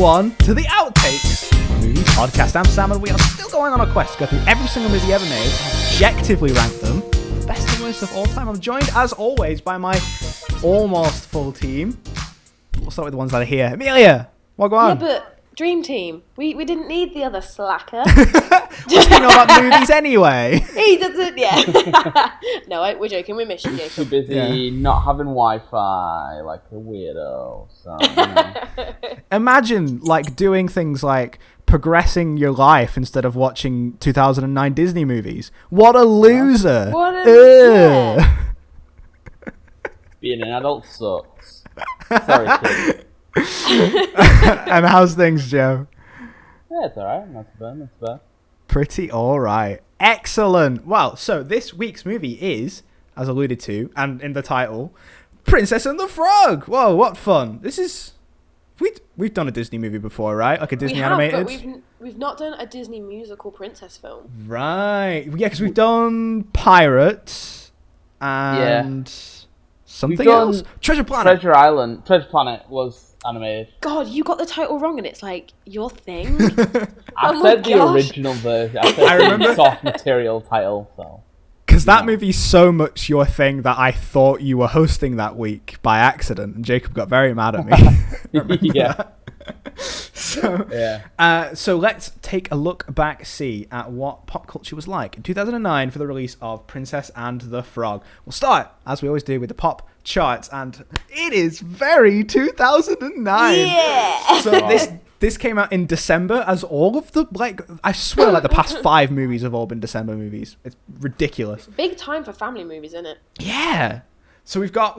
everyone to the Outtakes Movie Podcast. I'm Sam, and we are still going on a quest to go through every single movie ever made and objectively rank them, the best and worst of all time. I'm joined, as always, by my almost full team. We'll start with the ones that are here. Amelia, what go on? Yeah, but Dream Team. We didn't need the other slacker. What do you know about movies anyway? He doesn't, yeah. No, we're joking. We miss you, Jacob. Too busy not having Wi-Fi like a weirdo. So, you know. Imagine, like, doing things like progressing your life instead of watching 2009 Disney movies. What a loser. What a... Yeah. Being an adult sucks. Sorry, kid. And how's things, Joe? Yeah, it's alright. Not too bad. Pretty alright. Excellent. Well, so this week's movie is, as alluded to, and in the title, Princess and the Frog. Whoa, what fun. This is... We've done a Disney movie before, right? Like a Disney animated? But we've not done a Disney musical princess film. Right. Yeah, because we've done Pirates and something else. Treasure Planet. Treasure Planet was animated. God, you got the title wrong, and it's like your thing. I said the original version. I remember the soft material title, so. Because that movie's so much your thing that I thought you were hosting that week by accident, and Jacob got very mad at me. Yeah. So let's take a look back, see at what pop culture was like in 2009 for the release of Princess and the Frog. We'll start, as we always do, with the pop charts, and it is very 2009. Yeah. So this came out in December, as all of the, like, I swear, like, the past 5 movies have all been December movies. It's ridiculous. Big time for family movies, isn't it? Yeah. So we've got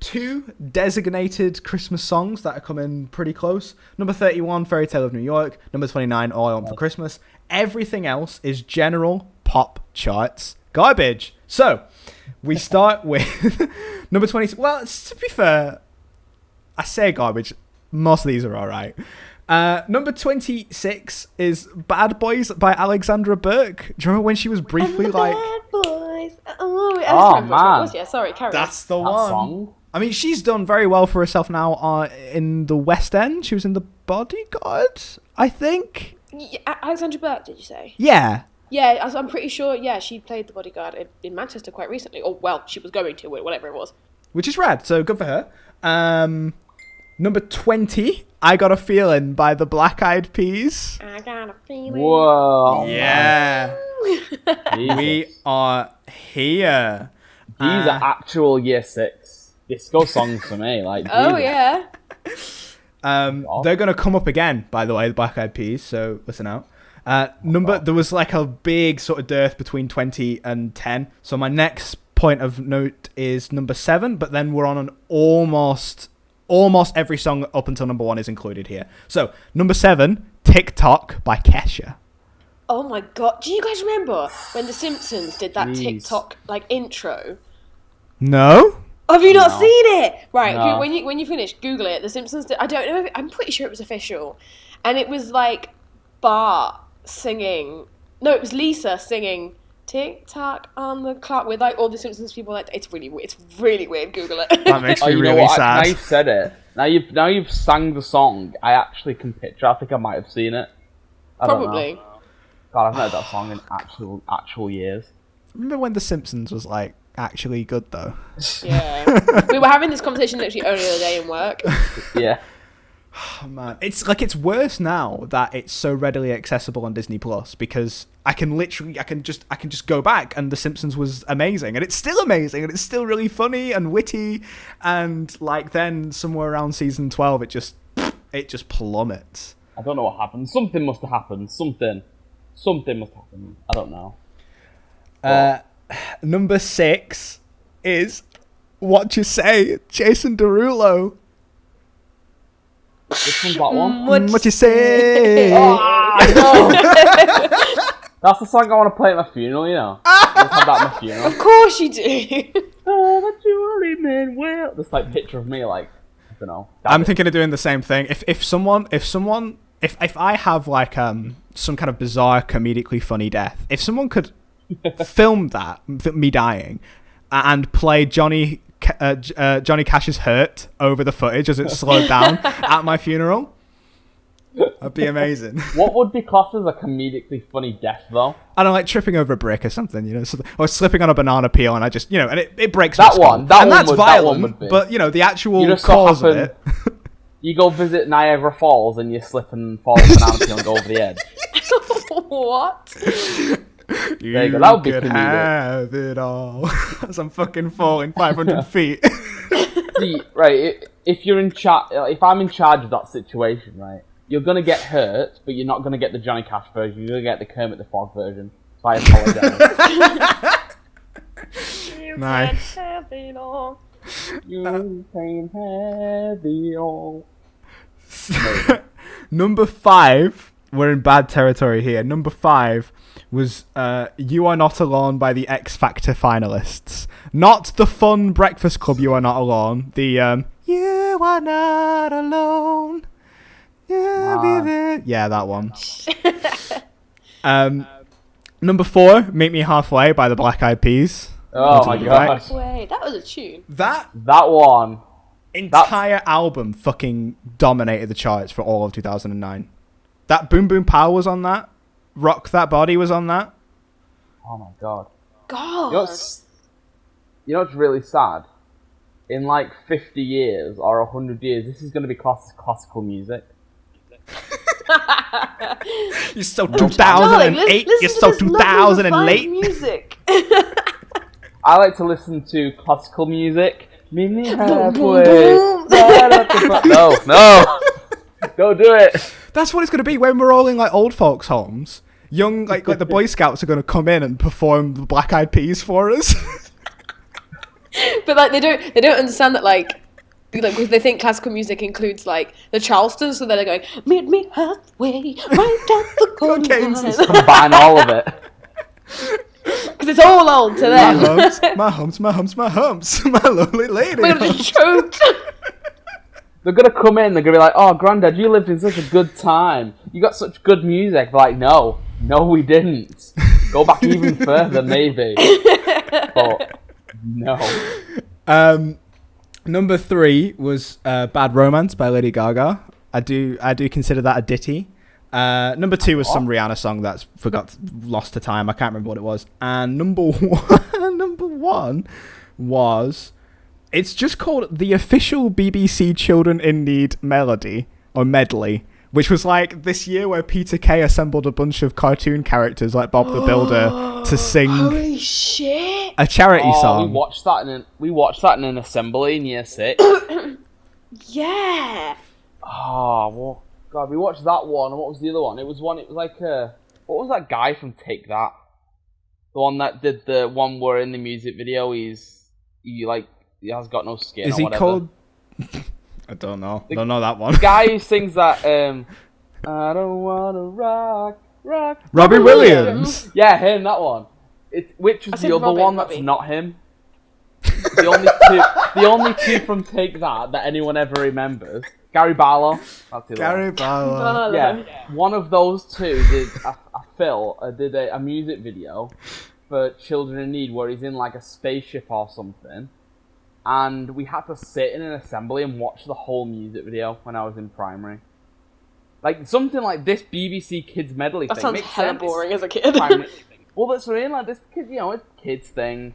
2 designated Christmas songs that are coming pretty close. Number 31, Fairy Tale of New York. Number 29, All I Want for Christmas. Everything else is general pop charts garbage. So we start with number 20. Well, to be fair, I say garbage. Most of these are all right. Number 26 is Bad Boys by Alexandra Burke. Do you remember when she was briefly like... Bad Boys. Oh man. Yeah, sorry, carry on. That's the one. Song. I mean, she's done very well for herself now in the West End. She was in The Bodyguard, I think. Yeah, Alexandra Burke, did you say? Yeah. Yeah, I'm pretty sure, she played The Bodyguard in Manchester quite recently. Or, well, she was going to, whatever it was. Which is rad, so good for her. Number 20, I Got a Feeling by the Black Eyed Peas. I got a feeling. Whoa. Yeah. We are here. These are actual year 6 disco songs for me. Like, oh, Jesus. yeah. They're going to come up again, by the way, the Black Eyed Peas, so listen out. There was like a big sort of dearth between 20 and 10. So my next point of note is number 7, but then we're on an almost every song up until number 1 is included here. So number 7, TikTok by Kesha. Oh my god, do you guys remember when The Simpsons did that TikTok like intro? No. Have you not seen it? Right, No. when you finish, Google it. The Simpsons did, I don't know, I'm pretty sure it was official. And it was like Bart singing, no, it was Lisa singing TikTok on the clock with like all the Simpsons people. Like, it's really weird. Google it. That makes me you really know what? sad. Now you've said it. Now you've sang the song. I actually can picture. I think I might have seen it. I don't Probably. know. God, I've heard that song in actual years. Remember when The Simpsons was like actually good though? Yeah. We were having this conversation literally only the other day in work. Yeah. Oh man, it's worse now that it's so readily accessible on Disney Plus, because I can just go back, and The Simpsons was amazing, and it's still amazing, and it's still really funny and witty, and like then somewhere around season 12 it just plummets. I don't know what happened. Something must have happened. Something must have happened. I don't know. Number 6 is What You Say, Jason Derulo. Which one's that one? What you say? That's the song I want to play at my funeral, you know. I have that at my funeral. Of course you do. Oh, that you only meant well. This like picture of me, like, I don't know. I'm thinking of doing the same thing. If I have like some kind of bizarre comedically funny death, if someone could film that, me dying, and play Johnny Cash's Hurt over the footage as it's slowed down at my funeral, That'd be amazing. What would be classed as a comedically funny death, though? I don't like tripping over a brick or something, or slipping on a banana peel, and I just, and it breaks That my skull. one, that and one that's would, violent, that one would be. but the actual You just cause so of happen- it. You go visit Niagara Falls and you slip and fall off a banana peel and go over the edge. What? There you go, that would be could comedic. have it all. As I'm fucking falling 500 feet. See, right, if you're in if I'm in charge of that situation, right, you're gonna get hurt, but you're not gonna get the Johnny Cash version. You're gonna get the Kermit the Frog version. So I apologize. You Nice. can't have it all. You can have it all. Number 5, we're in bad territory here. Number 5 was You Are Not Alone by the X Factor finalists. Not the fun Breakfast Club You Are Not Alone. The You Are Not Alone. You'll be there. Yeah, that one. Number 4, Meet Me Halfway by the Black Eyed Peas. Oh my gosh. Wait, that was a tune. That One. entire album fucking dominated the charts for all of 2009. That Boom Boom Power was on that. Rock That Body was on that. Oh my god. God. You know what's really sad? In like 50 years or 100 years, this is going to be classed as classical music. You're so Darling, 2008. listen You're to so this lovely 2000 and refined late. music. I like to listen to classical music. Meet me halfway. boom. Right up the front. No. Don't do it. That's what it's going to be when we're all in like old folks' homes. Young, like the Boy Scouts are going to come in and perform the Black Eyed Peas for us. But like they don't understand that like because they think classical music includes like the Charleston, so they're going meet me halfway, right at the corner. Okay, Combine all of it. Because it's all old to them. my humps, my lovely lady. We're gonna just choked. They're gonna come in, they're gonna be like, oh, Grandad, you lived in such a good time. You got such good music. They're like, no, we didn't. Go back even further, maybe. But, no. Number 3 was Bad Romance by Lady Gaga. I do consider that a ditty. Number 2 was some Rihanna song that's lost to time. I can't remember what it was. And number 1 was, it's just called the official BBC Children in Need melody or medley, which was like this year where Peter Kay assembled a bunch of cartoon characters like Bob the Builder to sing Holy shit! a charity song. We watched that in an assembly in year 6. Yeah. Oh, well, God, we watched that one. And what was the other one? It was like what was that guy from Take That? The one that did the one where in the music video he has got no skin. Is or he whatever. called? I don't know. Don't know that one. The guy who sings that I don't wanna rock. Robbie Williams. Yeah, him, that one. Which I was said the other Robin, one that's Robbie. not him? The only two from Take That anyone ever remembers. Gary Barlow. That's the other one. Barlow. Yeah, one of those two did a music video for Children in Need where he's in like a spaceship or something, and we had to sit in an assembly and watch the whole music video when I was in primary. Like something like this BBC Kids medley That thing sounds makes hella sense. boring as a kid. Primary. Well, that's what I mean. Like this kid, it's a kids thing,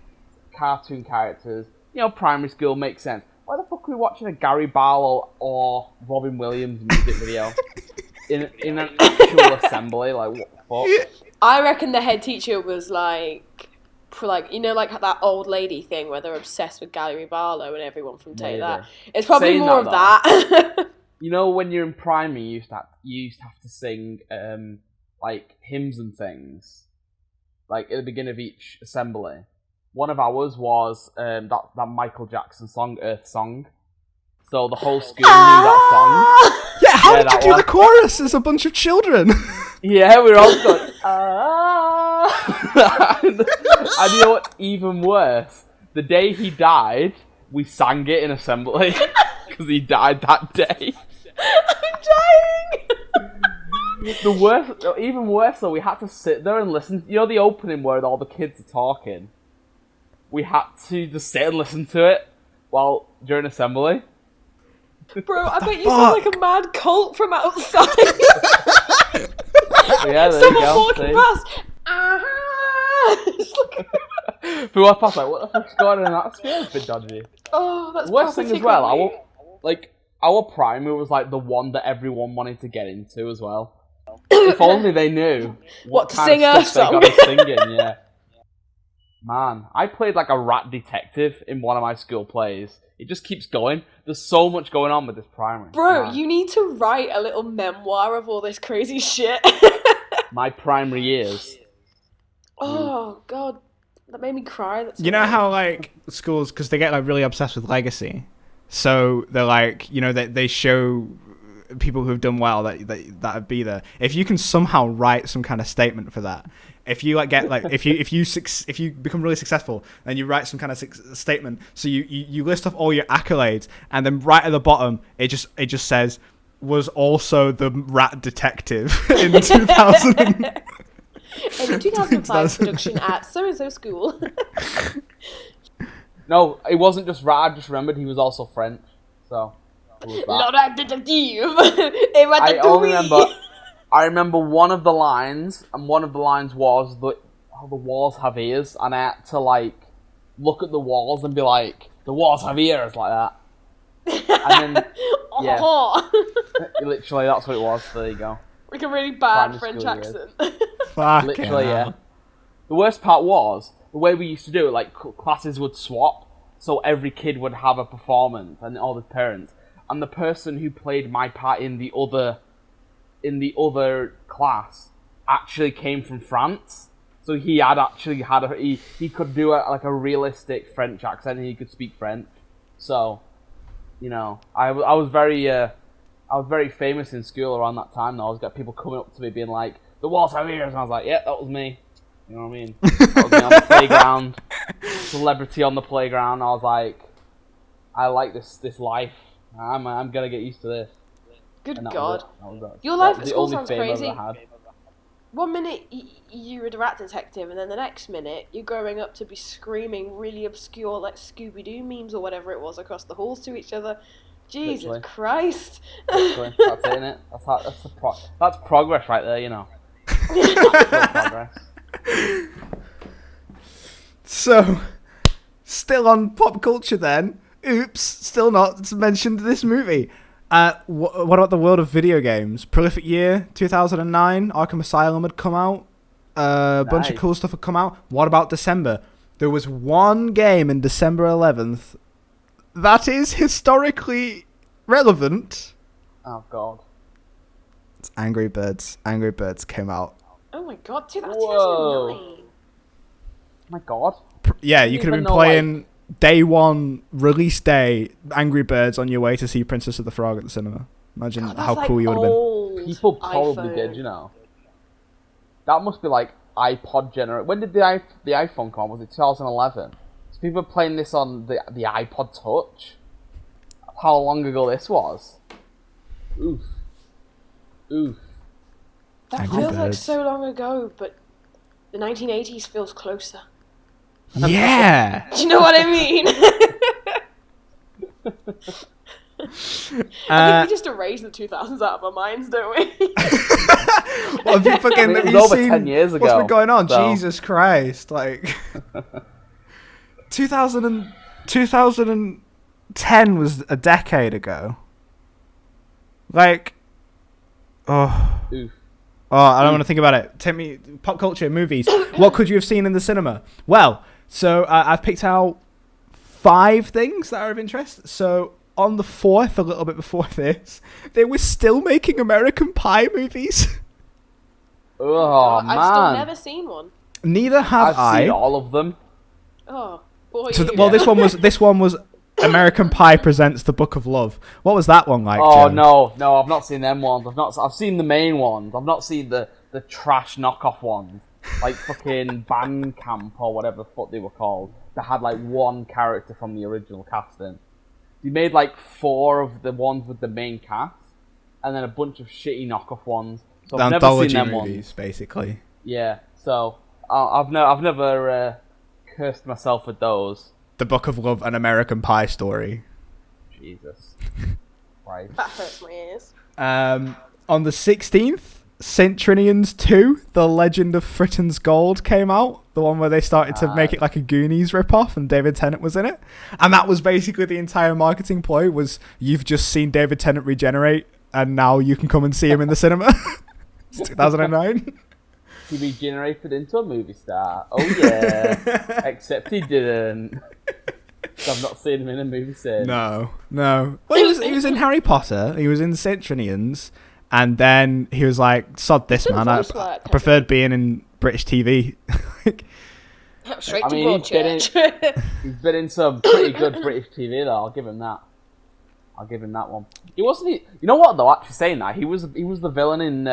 cartoon characters. Primary school makes sense. Why the fuck are we watching a Gary Barlow or Robin Williams music video in an actual assembly? Like, what the fuck? I reckon the head teacher was like that old lady thing where they're obsessed with Gary Barlow and everyone from Take Maybe. That. It's probably Saying more that, of that. When you're in primary, you used to have to sing like hymns and things, like at the beginning of each assembly. One of ours was that Michael Jackson song, Earth Song. So the whole school knew that song. Yeah, how did you do one. the chorus? There's a bunch of children. Yeah, we were all going, and you know what's even worse? The day he died, we sang it in assembly. Because he died that day. I'm dying! Even worse though, we had to sit there and listen. The opening where all the kids are talking? We had to just sit and listen to it during assembly. Bro, I bet you sound like a mad cult from outside. yeah, there Someone you go. walking past. Who I pass like, what the fuck's going on? That feels a bit dodgy. Oh, that's Worst thing as well, me. our primary was like the one that everyone wanted to get into as well. If only they knew What to kind sing of a stuff song. they got us singing, yeah. Man, I played like a rat detective in one of my school plays. It just keeps going. There's so much going on with this primary. Bro, Man. you need to write a little memoir of all this crazy shit. My primary years. Oh, God. That made me cry. That's You know how, like, schools, because they get, like, really obsessed with legacy. So they're like, you know, they show people who have done well that would be there. If you can somehow write some kind of statement for that, if you like get like if you become really successful, then you write some kind of statement. So you list off all your accolades, and then right at the bottom it just says was also the rat detective in 2000. In the 2005 production at so-and-so school. No, it wasn't just rat. I just remembered he was also French. So. Rat detective. I remember one of the lines, and one of the lines was that the walls have ears, and I had to like look at the walls and be like, the walls have ears, like that. And then, yeah, literally that's what it was. There you go. Like a really bad Primary French accent. Literally, yeah. The worst part was the way we used to do it. Like classes would swap, so every kid would have a performance, and all the parents. And the person who played my part in the other class actually came from France. So he had actually had he could do a realistic French accent, and he could speak French. So, you know, I was very famous in school around that time. Though. I was got people coming up to me being like, "The walls have ears," and I was like, "Yeah, that was me." You know what I mean? That was me on the playground, celebrity on the playground. I was like, I like this life. I'm gonna get used to this. Good God. That Your life at school only sounds fame I've crazy. ever had. One minute you were the rat detective, and then the next minute you're growing up to be screaming really obscure like Scooby-Doo memes or whatever it was across the halls to each other. Jesus Literally. Christ. Literally. That's it, innit? That's progress right there, you know. Actual progress. So, still on pop culture then. Oops, still not mentioned this movie. What about the world of video games? Prolific year, 2009. Arkham Asylum had come out. A bunch of cool stuff had come out. What about December? There was one game in December 11th that is historically relevant. Oh, God. It's Angry Birds. Angry Birds came out. Oh my God, 2009. Oh my God. Yeah, you could have been playing day one, release day, Angry Birds on your way to see Princess of the Frog at the cinema. Imagine God, how cool you would have been. People probably did, you know. That must be like iPod generation. When did the iPhone come? Was it 2011? So people were playing this on the iPod Touch. How long ago this was? Oof. That Angry feels like Birds. so long ago, but the 1980s feels closer. Yeah. Do you know what I mean? I think we just erase the 2000s out of our minds, don't we? Well, have you fucking It was have you over seen 10 years what's ago, been going on? so. Jesus Christ! Like 2010 was a decade ago. Like, Oof. I don't want to think about it. Take me pop culture, movies. What could you have seen in the cinema? Well, so I've picked out 5 things that are of interest. So on the 4th, a little bit before this, they were still making American Pie movies. Oh, man. I've still never seen one. Neither have I've seen all of them. Oh, boy. So this one was American Pie presents The Book of Love. What was that one like? Oh, Joe? no, I've not seen them ones. I've seen the main ones. I've not seen the trash knockoff ones. Like fucking Band Camp or whatever the fuck they were called. That had like one character from the original casting. They made like 4 of the ones with the main cast, and then a bunch of shitty knockoff ones. So I've never seen them movies, ones. basically. Yeah, so I've never cursed myself with those. The Book of Love, an American Pie story. Jesus. Right. That hurts my ears. On the 16th, Centurions 2, The Legend of Fritton's Gold came out. The one where they started to make it like a Goonies ripoff and David Tennant was in it. And that was basically the entire marketing ploy was you've just seen David Tennant regenerate and now you can come and see him in the cinema. It's 2009. He regenerated into a movie star. Oh yeah. Except he didn't. So I've not seen him in a movie since. No. Well, he was in Harry Potter. He was in Centurions. And then he was like, sod this, man. I preferred being in British TV. Straight to Broadchurch. He's been in some pretty good British TV, though. I'll give him that. I'll give him that one. He wasn't. You know what, though? Actually, saying that he was the villain in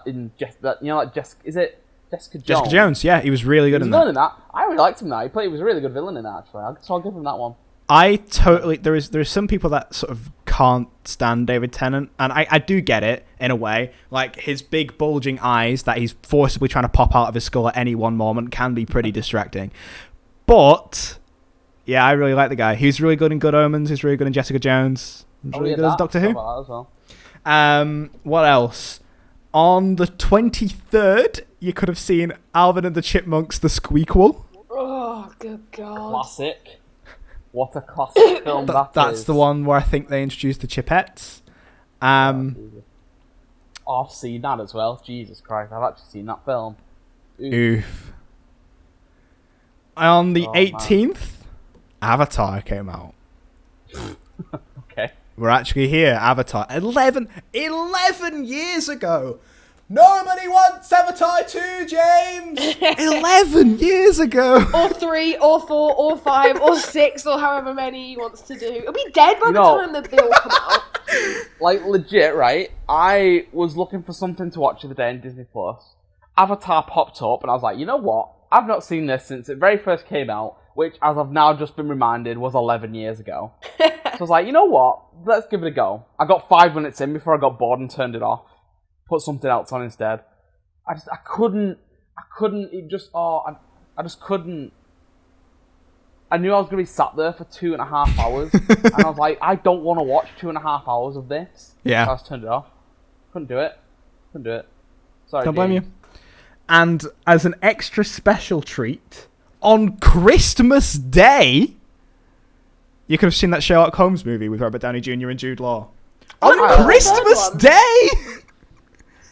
is it Jessica Jones? Jessica Jones, yeah, he was really good in that. I really liked him. He was a really good villain in that. Actually, so I'll give him that one. There is some people that sort of can't stand David Tennant, and I do get it in a way. Like his big bulging eyes that he's forcibly trying to pop out of his skull at any one moment can be pretty distracting. But yeah, I really like the guy. He's really good in Good Omens. He's really good in Jessica Jones. He's really good as Doctor Who. As well. What else? On the 23rd, you could have seen Alvin and the Chipmunks: The Squeakquel. Oh, good God! Classic. What a classic film that's the one where I think they introduced the Chipettes. I've seen that as well. Jesus Christ, I've actually seen that film. Oof. On the 18th, Avatar came out. Okay. We're actually here, Avatar. 11 years ago! Nobody wants Avatar 2, James! 11 years ago! Or 3, or 4, or 5, or 6, or however many he wants to do. It'll be dead by the time that they all come out. Like, legit, right? I was looking for something to watch the other day on Disney Plus. Avatar popped up, and I was like, you know what? I've not seen this since it very first came out, which, as I've now just been reminded, was 11 years ago. So I was like, you know what? Let's give it a go. I got 5 minutes in before I got bored and turned it off. Put something else on instead. I couldn't, it just, I just couldn't. I knew I was going to be sat there for 2.5 hours, and I was like, I don't want to watch 2.5 hours of this. Yeah. So I just turned it off. Couldn't do it. Sorry, don't blame you. And as an extra special treat, on Christmas Day, you could have seen that Sherlock Holmes movie with Robert Downey Jr. and Jude Law. On Christmas Day!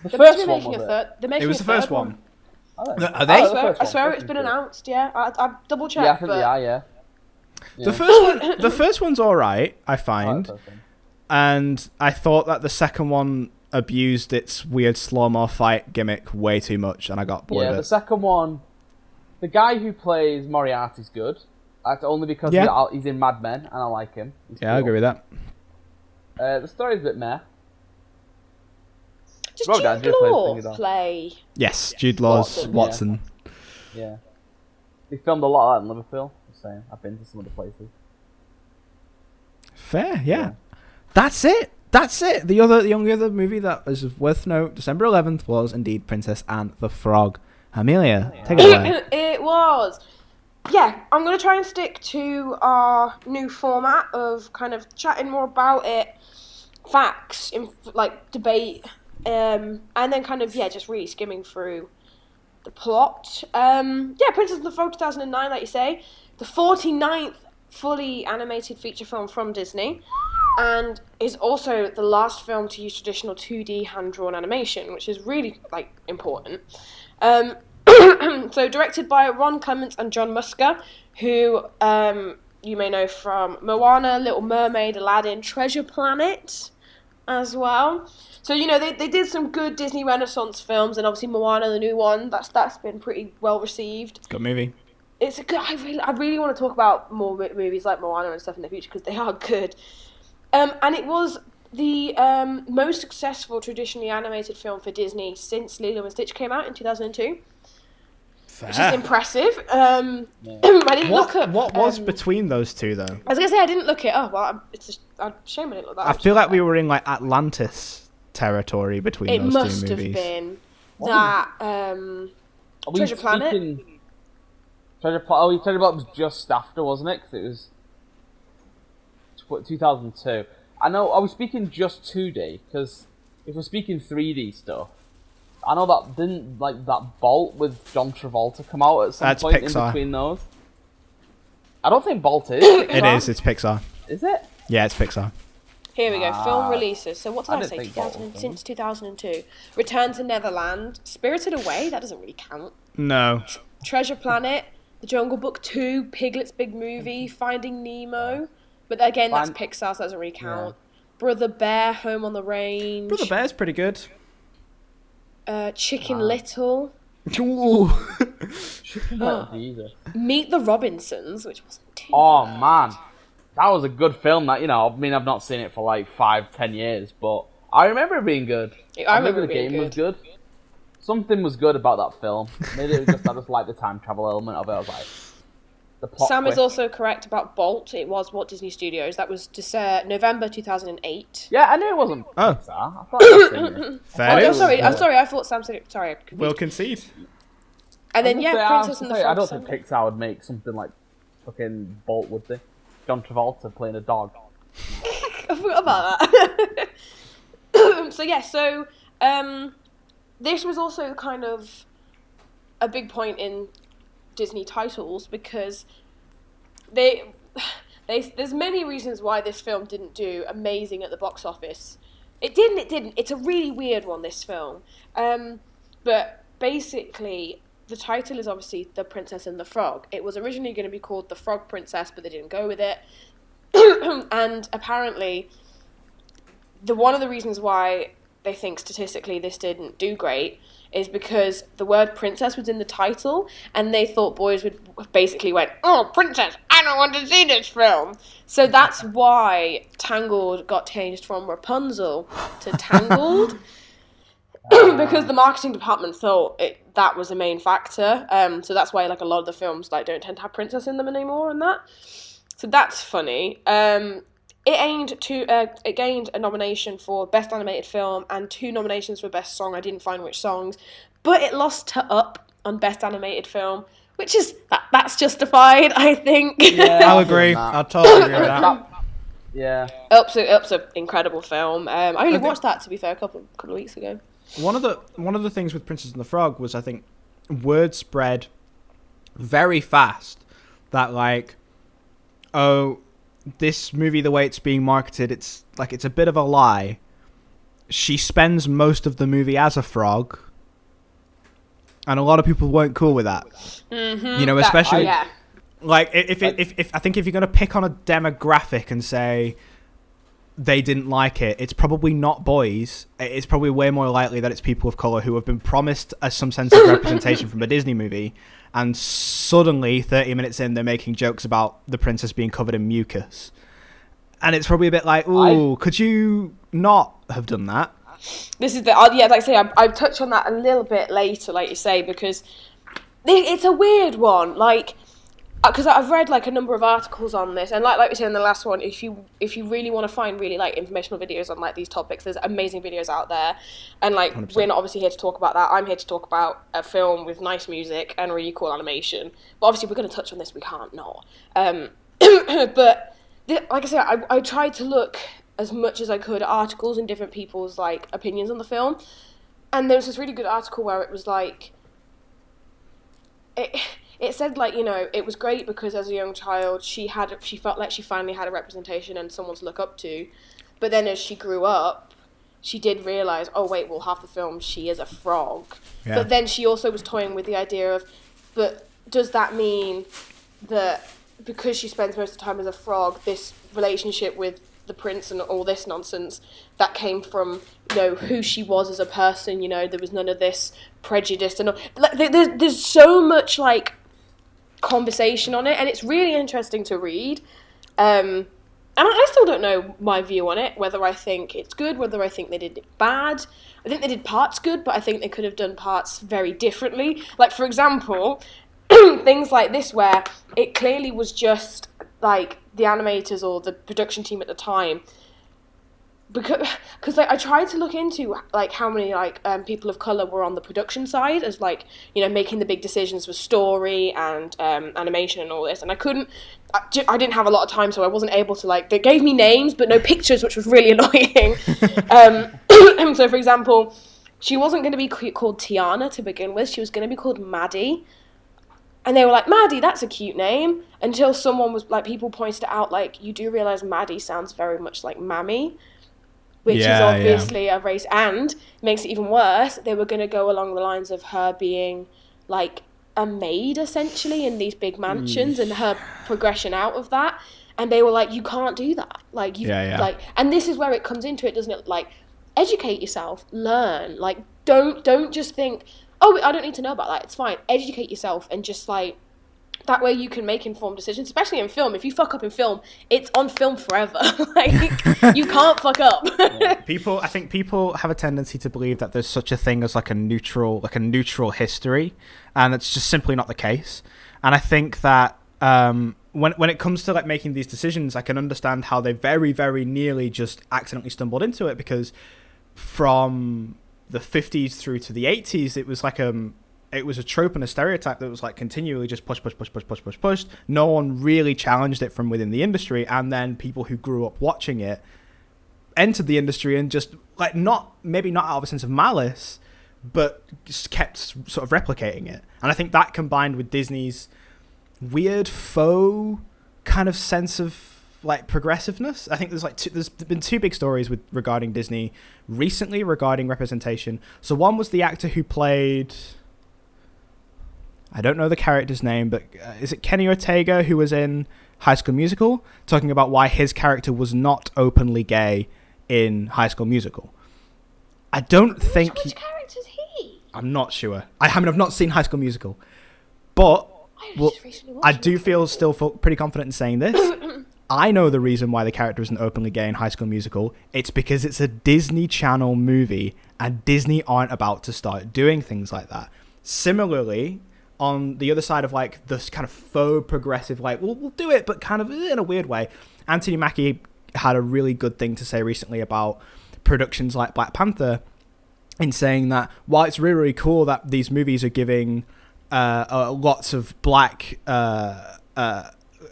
The first one, was it? It was the first one. Are they? I swear it's been announced, yeah. I've double checked. Yeah, I think they are, yeah. The first one's alright, I find. And I thought that the second one abused its weird slow-mo fight gimmick way too much, and I got bored of it. Yeah, the second one, the guy who plays Moriarty's good. That's only because he's in Mad Men, and I like him. Cool. I agree with that. The story's a bit meh. Does Jude Law play? Yes, Jude Law's Watson. Yeah. They filmed a lot of that in Liverpool. I'm saying. I've been to some of the places. Fair, yeah. That's it. The only other movie that was worth note, December 11th, was indeed Princess and the Frog. Amelia, take it away. It was. Yeah, I'm going to try and stick to our new format of kind of chatting more about it, facts, debate, and then kind of, just really skimming through the plot. Princess and the Frog 2009, like you say, the 49th fully animated feature film from Disney, and is also the last film to use traditional 2D hand-drawn animation, which is really, important. So directed by Ron Clements and John Musker, who you may know from Moana, Little Mermaid, Aladdin, Treasure Planet as well. So, they did some good Disney Renaissance films, and obviously Moana, the new one, that's been pretty well received. Good movie. It's a good. I really want to talk about more movies like Moana and stuff in the future because they are good. And it was the most successful traditionally animated film for Disney since Lilo and Stitch came out in 2002. Fair. Which is impressive. I didn't look up. What was between those two, though? I was going to say, I didn't look it up. Well, it's a shame I didn't look that up. I feel like we were in, Atlantis territory between those two movies. It must have been that Treasure Planet. Treasure Planet was just after, wasn't it? Because it was 2002. I know, are we speaking just 2D? Because if we're speaking 3D stuff, I know that didn't that Bolt with John Travolta come out at some That's point Pixar. in between those. I don't think Bolt is. Pixar. It is. It's Pixar. Is it? Yeah, it's Pixar. Here we go. Film releases. So what did I didn't say? think Bolt was Since 2002. Return to Neverland. Spirited Away. That doesn't really count. No. Treasure Planet. The Jungle Book 2. Piglet's Big Movie. Finding Nemo. But again, that's Pixar, so that doesn't really count. Brother Bear. Home on the Range. Brother Bear's pretty good. Chicken Little. Ooh. Jesus. Meet the Robinsons, which wasn't too Oh bad. man, that was a good film. That I've not seen it for like 5-10 years, but I remember it being good. I remember the it being game was good. Something was good about that film. Maybe it was just I just like the time travel element of it. I was like, the plot Sam is twist. also correct about Bolt. It was Walt Disney Studios. That was November 2008. Yeah, I knew it wasn't Oh. Pixar. I thought it was singing. Fair Oh, enough. sorry. I'm sorry. I thought Sam said it. Sorry. We'll concede. And then Princess and the Frog. I don't think Pixar would make something like fucking Bolt, would they? John Travolta playing a dog. I forgot about that. So this was also kind of a big point in Disney titles because there's many reasons why this film didn't do amazing at the box office. It didn't. It's a really weird one, this film. But basically, the title is obviously The Princess and the Frog. It was originally going to be called The Frog Princess, but they didn't go with it. And apparently, one of the reasons why they think statistically this didn't do great is because the word princess was in the title, and they thought boys would basically went, "Oh, princess, I don't want to see this film." So that's why Tangled got changed from Rapunzel to Tangled. Because the marketing department thought that was the main factor. So that's why like a lot of the films like don't tend to have princess in them anymore and that. So that's funny. It gained a nomination for Best Animated Film and 2 nominations for Best Song. I didn't find which songs, but it lost to Up on Best Animated Film, which is that's justified, I think. Yeah, I'll agree. I'll totally agree with that. Yeah. Up's an incredible film. I only watched that, to be fair, a couple of weeks ago. One of the things with Princess and the Frog was, I think, word spread very fast that like, oh, this movie, the way it's being marketed, it's a bit of a lie. She spends most of the movie as a frog, and a lot of people weren't cool with that. Mm-hmm. Especially like if I think if you're gonna pick on a demographic and say they didn't like it, it's probably not boys. It's probably way more likely that it's people of color who have been promised some sense of representation from a Disney movie, and suddenly 30 minutes in they're making jokes about the princess being covered in mucus, and it's probably a bit like, ooh, could you not have done that? This is like I say, I've touched on that a little bit later, like you say, because it's a weird one, like, because I've read like a number of articles on this, and like we said in the last one, if you really want to find really like informational videos on like these topics, there's amazing videos out there, and like 100%. We're not obviously here to talk about that. I'm here to talk about a film with nice music and really cool animation. But obviously we're going to touch on this. We can't not. But like I said, I tried to look as much as I could at articles and different people's like opinions on the film, and there was this really good article where it was like it said like, it was great because as a young child she felt like she finally had a representation and someone to look up to, but then as she grew up she did realise, oh wait, well half the film she is a frog. Yeah. But then she also was toying with the idea of, but does that mean that because she spends most of the time as a frog, this relationship with the prince and all this nonsense that came from who she was as a person, there was none of this prejudice and all. Like, there's so much like conversation on it, and it's really interesting to read, and I still don't know my view on it, whether I think it's good, whether I think they did it bad. I think they did parts good, but I think they could have done parts very differently. Like, for example, things like this where it clearly was just like the animators or the production team at the time, because like I tried to look into like how many like people of color were on the production side as like making the big decisions with story and animation and all this, and I didn't have a lot of time, so I wasn't able to like, they gave me names but no pictures, which was really annoying. So for example, she wasn't going to be called Tiana to begin with. She was going to be called Maddie. And they were like, Maddie, that's a cute name. Until someone was like, people pointed it out, like, you do realise Maddie sounds very much like Mammy, which is obviously a race. And makes it even worse, they were going to go along the lines of her being like a maid essentially in these big mansions and her progression out of that. And they were like, you can't do that. Like, like, and this is where it comes into it, doesn't it? Like, educate yourself, learn. Like, don't just think, oh, I don't need to know about that. It's fine. Educate yourself, and just like, that way you can make informed decisions, especially in film. If you fuck up in film, it's on film forever. Like, you can't fuck up. I think people have a tendency to believe that there's such a thing as like a neutral history, and it's just simply not the case. And I think that when it comes to like making these decisions, I can understand how they very, very nearly just accidentally stumbled into it, because from the 50s through to the 80s, it was like it was a trope and a stereotype that was like continually just pushed. No one really challenged it from within the industry, and then people who grew up watching it entered the industry and just like maybe not out of a sense of malice, but just kept sort of replicating it. And I think that, combined with Disney's weird faux kind of sense of like progressiveness, I think there's been two big stories regarding Disney recently regarding representation. So one was the actor who played, I don't know the character's name, but is it Kenny Ortega, who was in High School Musical, talking about why his character was not openly gay in High School Musical. I don't think which character's he? I'm not sure. I mean, I've not seen High School Musical, but I do still feel pretty confident in saying this. I know the reason why the character isn't openly gay in High School Musical. It's because it's a Disney Channel movie, and Disney aren't about to start doing things like that. Similarly, on the other side of like this kind of faux progressive, like we'll do it, but kind of in a weird way, Anthony Mackie had a really good thing to say recently about productions like Black Panther, in saying that while it's really, really cool that these movies are giving lots of black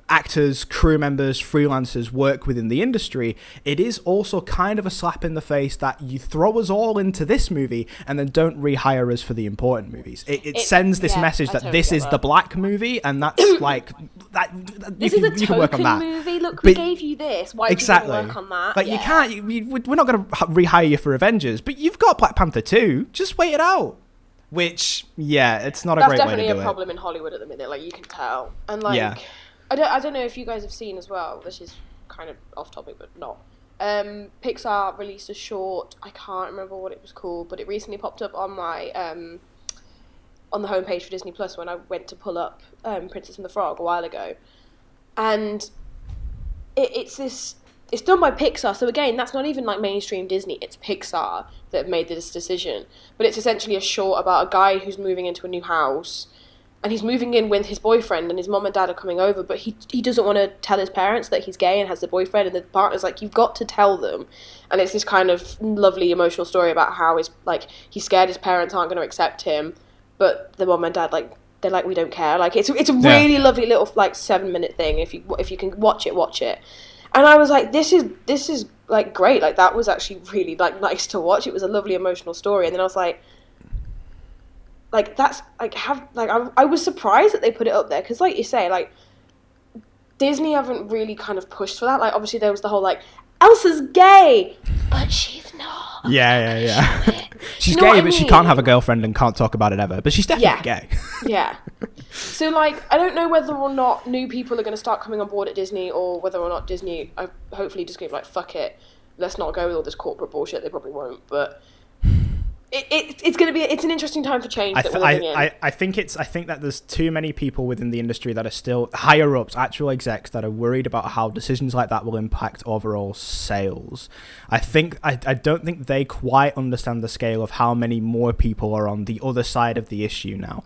actors, crew members, freelancers work within the industry, it is also kind of a slap in the face that you throw us all into this movie and then don't rehire us for the important movies. It sends this message that this is the black movie, and that's like that. This is a token movie. Look, we gave you this. Why do you want to work on that? Like, you can't. We're not going to rehire you for Avengers, but you've got Black Panther 2. Just wait it out. Which, it's not a great way to do it. That's definitely a problem in Hollywood at the minute. Like, you can tell, and like. I don't know if you guys have seen as well, this is kind of off topic, but not. Pixar released a short, I can't remember what it was called, but it recently popped up on my, on the homepage for Disney Plus when I went to pull up Princess and the Frog a while ago. And it's done by Pixar, so again, that's not even like mainstream Disney, it's Pixar that have made this decision. But it's essentially a short about a guy who's moving into a new house, and he's moving in with his boyfriend, and his mom and dad are coming over, but he doesn't want to tell his parents that he's gay and has a boyfriend, and the partner's like, you've got to tell them. And it's this kind of lovely emotional story about how he's scared his parents aren't going to accept him, but the mom and dad, like, they're like, we don't care. Like, it's a really lovely little like 7-minute thing. If you can watch it. And I was like, this is like great. Like, that was actually really like nice to watch. It was a lovely emotional story. And then I was like that's like I was surprised that they put it up there, because like you say, like, Disney haven't really kind of pushed for that. Like, obviously there was the whole like, Elsa's gay, but she's not. She's gay, but she can't have a girlfriend and can't talk about it ever. But she's definitely gay. Yeah. So like, I don't know whether or not new people are going to start coming on board at Disney, or whether or not Disney hopefully just going to be like, fuck it, let's not go with all this corporate bullshit. They probably won't, but. It's going to be. It's an interesting time for change that we're living in. I think that there's too many people within the industry that are still higher ups, actual execs, that are worried about how decisions like that will impact overall sales. I don't think they quite understand the scale of how many more people are on the other side of the issue now.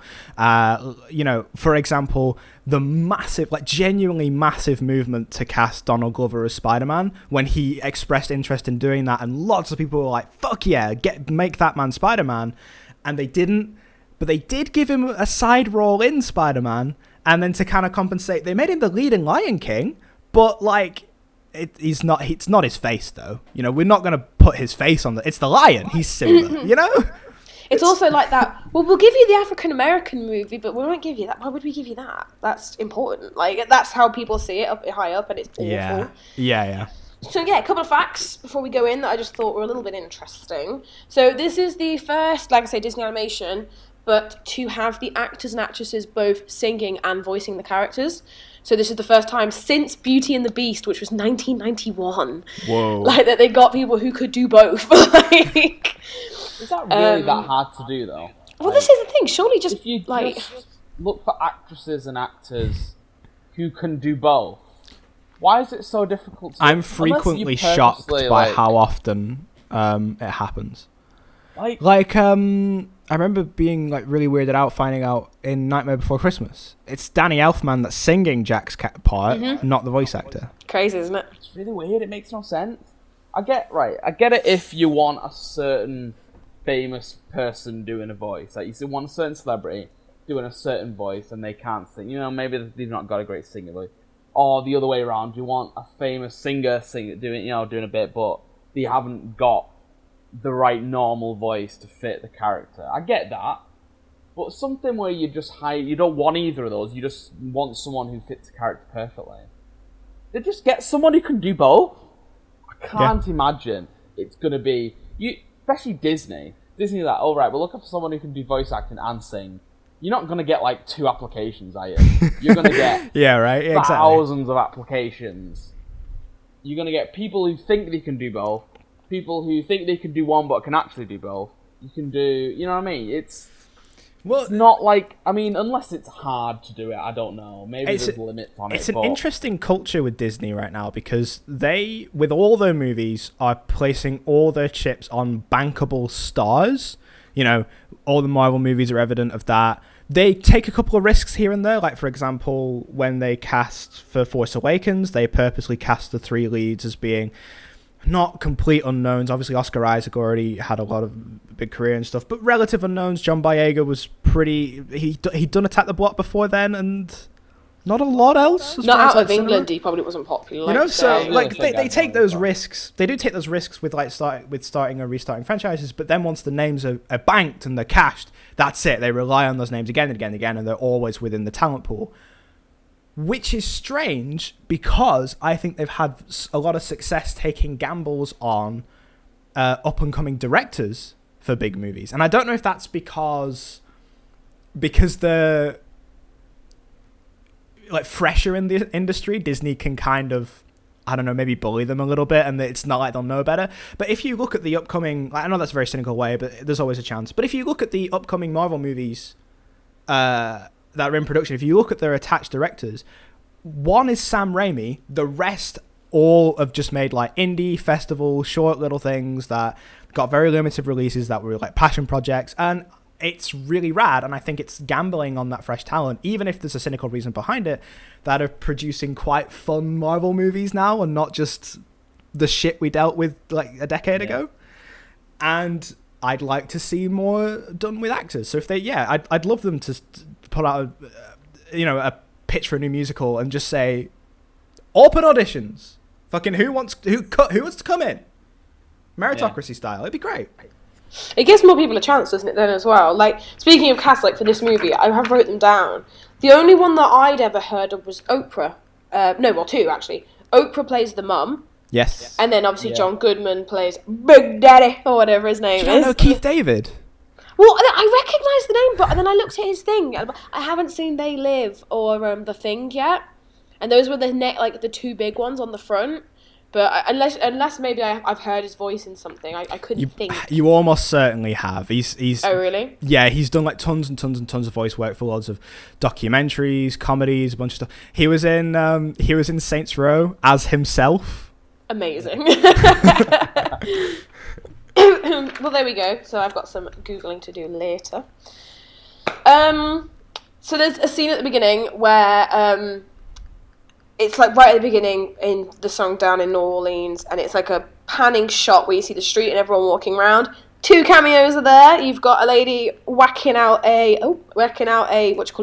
For example, the massive, like genuinely massive movement to cast Donald Glover as Spider-Man, when he expressed interest in doing that, and lots of people were like, fuck yeah, make that man Spider-Man. And they didn't, but they did give him a side role in Spider-Man, and then to kind of compensate, they made him the lead in Lion King, but like, it's not his face though. We're not going to put his face on it's the lion, he's Simba, It's also like that. Well, we'll give you the African American movie, but we won't give you that. Why would we give you that? That's important. Like that's how people see it up high up, and it's awful. Yeah. So yeah, a couple of facts before we go in that I just thought were a little bit interesting. So this is the first, like I say, Disney animation, but to have the actors and actresses both singing and voicing the characters. So this is the first time since Beauty and the Beast, which was 1991. Whoa! Like that they got people who could do both. Like, is that really that hard to do though? Well, this is the thing. Surely just if you like just look for actresses and actors who can do both. Why is it so difficult to... I'm frequently shocked by how often it happens. Like, I remember being like really weirded out finding out in Nightmare Before Christmas. It's Danny Elfman that's singing Jack's part, not the voice actor. Crazy, isn't it? It's really weird. It makes no sense. I get it if you want a certain famous person doing a voice. Like you want a certain celebrity doing a certain voice and they can't sing. You know, maybe they've not got a great singer voice. Or the other way around, you want a famous singer doing a bit, but they haven't got the right normal voice to fit the character. I get that, but something where you don't want either of those. You just want someone who fits the character perfectly. They just get someone who can do both. I can't imagine it's gonna be especially Disney. Disney's like, all right, we're looking for someone who can do voice acting and sing. You're not going to get, like, 2 applications, are you? You're going to get thousands of applications. You're going to get people who think they can do both, people who think they can do one but can actually do both. You can do... You know what I mean? It's not like... I mean, unless it's hard to do it, I don't know. Maybe there's limits on it. It's an interesting culture with Disney right now because they, with all their movies, are placing all their chips on bankable stars. You know, all the Marvel movies are evident of that. They take a couple of risks here and there. Like, for example, when they cast for Force Awakens, they purposely cast the 3 leads as being not complete unknowns. Obviously, Oscar Isaac already had a lot of big career and stuff, but relative unknowns. John Boyega was pretty... He'd done Attack the Block before then, and... Not a lot else. Not out of England, he probably wasn't popular. You know, so like they take those risks. They do take those risks with like starting or restarting franchises. But then once the names are banked and they're cashed, that's it. They rely on those names again and again and again, and they're always within the talent pool. Which is strange because I think they've had a lot of success taking gambles on up and coming directors for big movies, and I don't know if that's because they're like fresher in the industry. Disney can kind of, I don't know, maybe bully them a little bit, and it's not like they'll know better. But if you look at the upcoming, I know that's a very cynical way, but there's always a chance. But if you look at the upcoming Marvel movies that are in production, if you look at their attached directors, one is Sam Raimi, the rest all have just made like indie festival short little things that got very limited releases that were like passion projects, and it's really rad, and I think it's gambling on that fresh talent, even if there's a cynical reason behind it, that are producing quite fun Marvel movies now and not just the shit we dealt with like a decade ago. And I'd like to see more done with actors. So if they, I'd love them to put out a pitch for a new musical and just say, open auditions. Fucking who wants to come in? Meritocracy style. It'd be great. It gives more people a chance, doesn't it, then, as well? Like, speaking of cast, like, for this movie, I have wrote them down. The only one that I'd ever heard of was Oprah. 2, actually. Oprah plays the mum. Yes. And then, obviously, John Goodman plays Big Daddy, or whatever his name is. Do you know Keith David? Well, I recognise the name, but then I looked at his thing. I haven't seen They Live or The Thing yet. And those were the 2 big ones on the front. But unless maybe I've heard his voice in something, I couldn't think. You almost certainly have. He's Oh, really? Yeah, he's done like tons and tons and tons of voice work for loads of documentaries, comedies, a bunch of stuff. He was in Saints Row as himself. Amazing. Well, there we go. So I've got some Googling to do later. So there's a scene at the beginning where it's like right at the beginning in the song Down in New Orleans, and it's like a panning shot where you see the street and everyone walking around. 2 cameos are there. You've got a lady whacking out a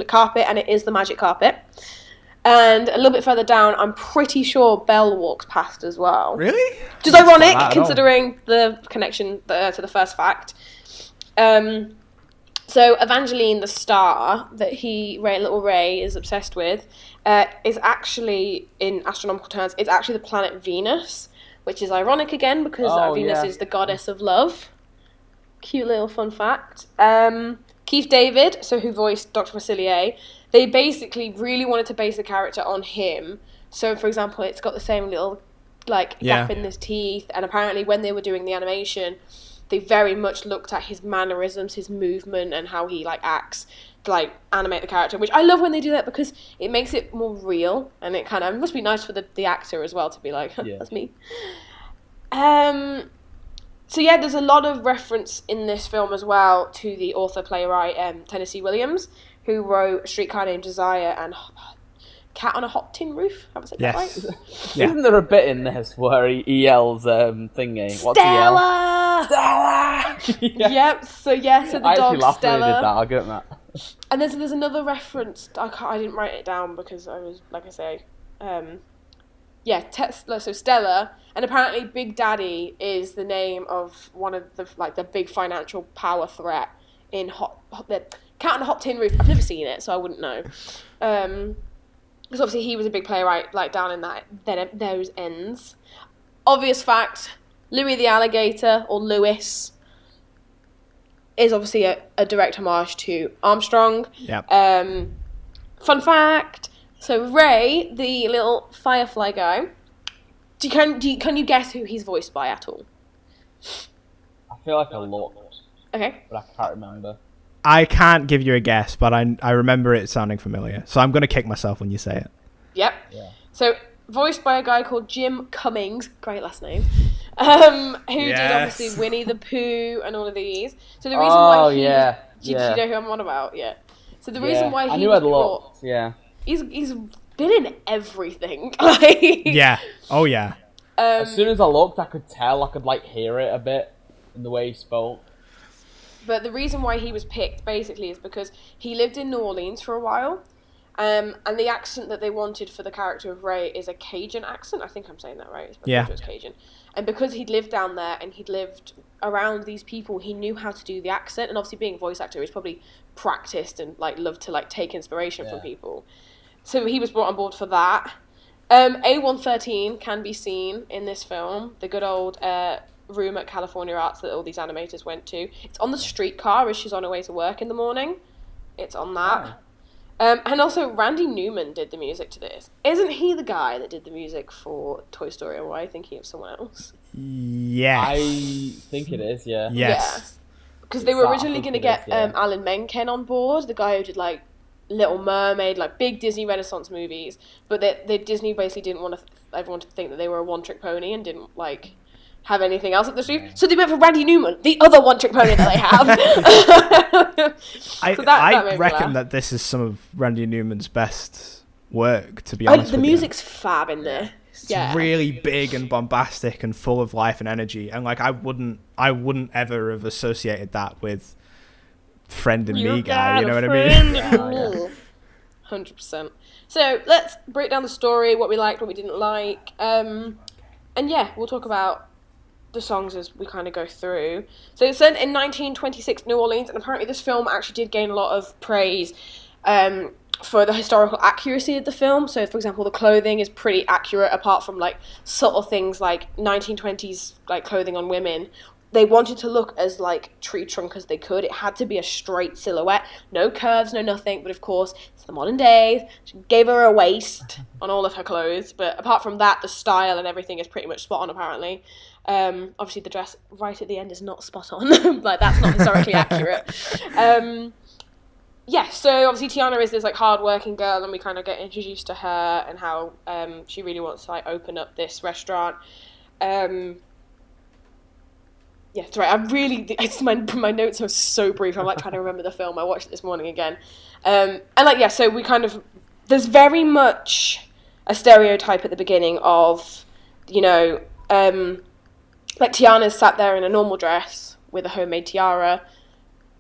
carpet, and it is the magic carpet. And a little bit further down, I'm pretty sure Belle walks past as well. Really? Which is ironic, considering the connection to the first fact. And So Evangeline, the star that little Ray is obsessed with, is actually, in astronomical terms, it's actually the planet Venus, which is ironic again because Venus is the goddess of love. Cute little fun fact. Keith David, who voiced Dr. Facilier, they basically really wanted to base the character on him. So, for example, it's got the same little gap in his teeth, and apparently when they were doing the animation, they very much looked at his mannerisms, his movement, and how he acts to animate the character, which I love when they do that because it makes it more real, and it must be nice for the actor as well to be like, that's me. So yeah, there's a lot of reference in this film as well to the author-playwright Tennessee Williams, who wrote A Streetcar Named Desire and Cat on a Hot Tin Roof. Have I said that right? Yeah. Isn't there a bit in this where he yells thingy? What's Stella! he yell? Stella! Yep. So the I dog actually laughed when Stella. he did that. I'll get that. And there's another reference. I didn't write it down because I was so Stella, and apparently Big Daddy is the name of one of the big financial power threat in the Cat on a Hot Tin Roof. I've never seen it, so I wouldn't know. Because obviously he was a big playwright, down in those ends. Obvious fact: Louis the Alligator, or Louis, is obviously a direct homage to Armstrong. Yep. Fun fact: so Ray, the little firefly guy, can you guess who he's voiced by at all? I feel like I looked, Okay. but I can't remember. I can't give you a guess, but I remember it sounding familiar. So I'm going to kick myself when you say it. Yep. Yeah. So, voiced by a guy called Jim Cummings, great last name, who did obviously Winnie the Pooh and all of these. So the reason why do you know who I'm on about? Yeah. So the reason why I knew I'd looked. Yeah. He's been in everything. Yeah. Oh yeah. As soon as I looked, I could tell. I could hear it a bit in the way he spoke. But the reason why he was picked, basically, is because he lived in New Orleans for a while, and the accent that they wanted for the character of Ray is a Cajun accent. I think I'm saying that right. Yeah. It's Cajun. And because he'd lived down there and he'd lived around these people, he knew how to do the accent. And obviously being a voice actor, he's probably practiced and loved to take inspiration from people. So he was brought on board for that. A113 can be seen in this film. The good old room at California Arts that all these animators went to. It's on the streetcar as she's on her way to work in the morning. It's on that. And also Randy Newman did the music to this. Isn't he the guy that did the music for Toy Story, or am I thinking of someone else? Yes. I think it is, yeah. Yes. Because they were originally going to get Alan Menken on board, the guy who did Little Mermaid, big Disney Renaissance movies, but Disney basically didn't want everyone to think that they were a one-trick pony and didn't have anything else up the street. So they went for Randy Newman, the other one-trick pony that they have. I reckon that this is some of Randy Newman's best work, to be honest with you. The music's fab in there. It's really big and bombastic and full of life and energy. And I wouldn't ever have associated that with Friend and Me guy, you know what I mean? 100%. So let's break down the story, what we liked, what we didn't like. And we'll talk about the songs as we kind of go through. So it's set in 1926 New Orleans, and apparently this film actually did gain a lot of praise for the historical accuracy of the film. So, for example, the clothing is pretty accurate, apart from subtle things like 1920s clothing on women. They wanted to look as tree trunk as they could. It had to be a straight silhouette, no curves, no nothing. But of course, it's the modern days. She gave her a waist on all of her clothes. But apart from that, the style and everything is pretty much spot on, apparently. Obviously, the dress right at the end is not spot on. That's not historically accurate. So obviously Tiana is this hard-working girl, and we kind of get introduced to her and how she really wants to open up this restaurant. Yeah, that's right. My notes are so brief. I'm trying to remember the film. I watched it this morning again. So we there's very much a stereotype at the beginning of, Tiana's sat there in a normal dress with a homemade tiara,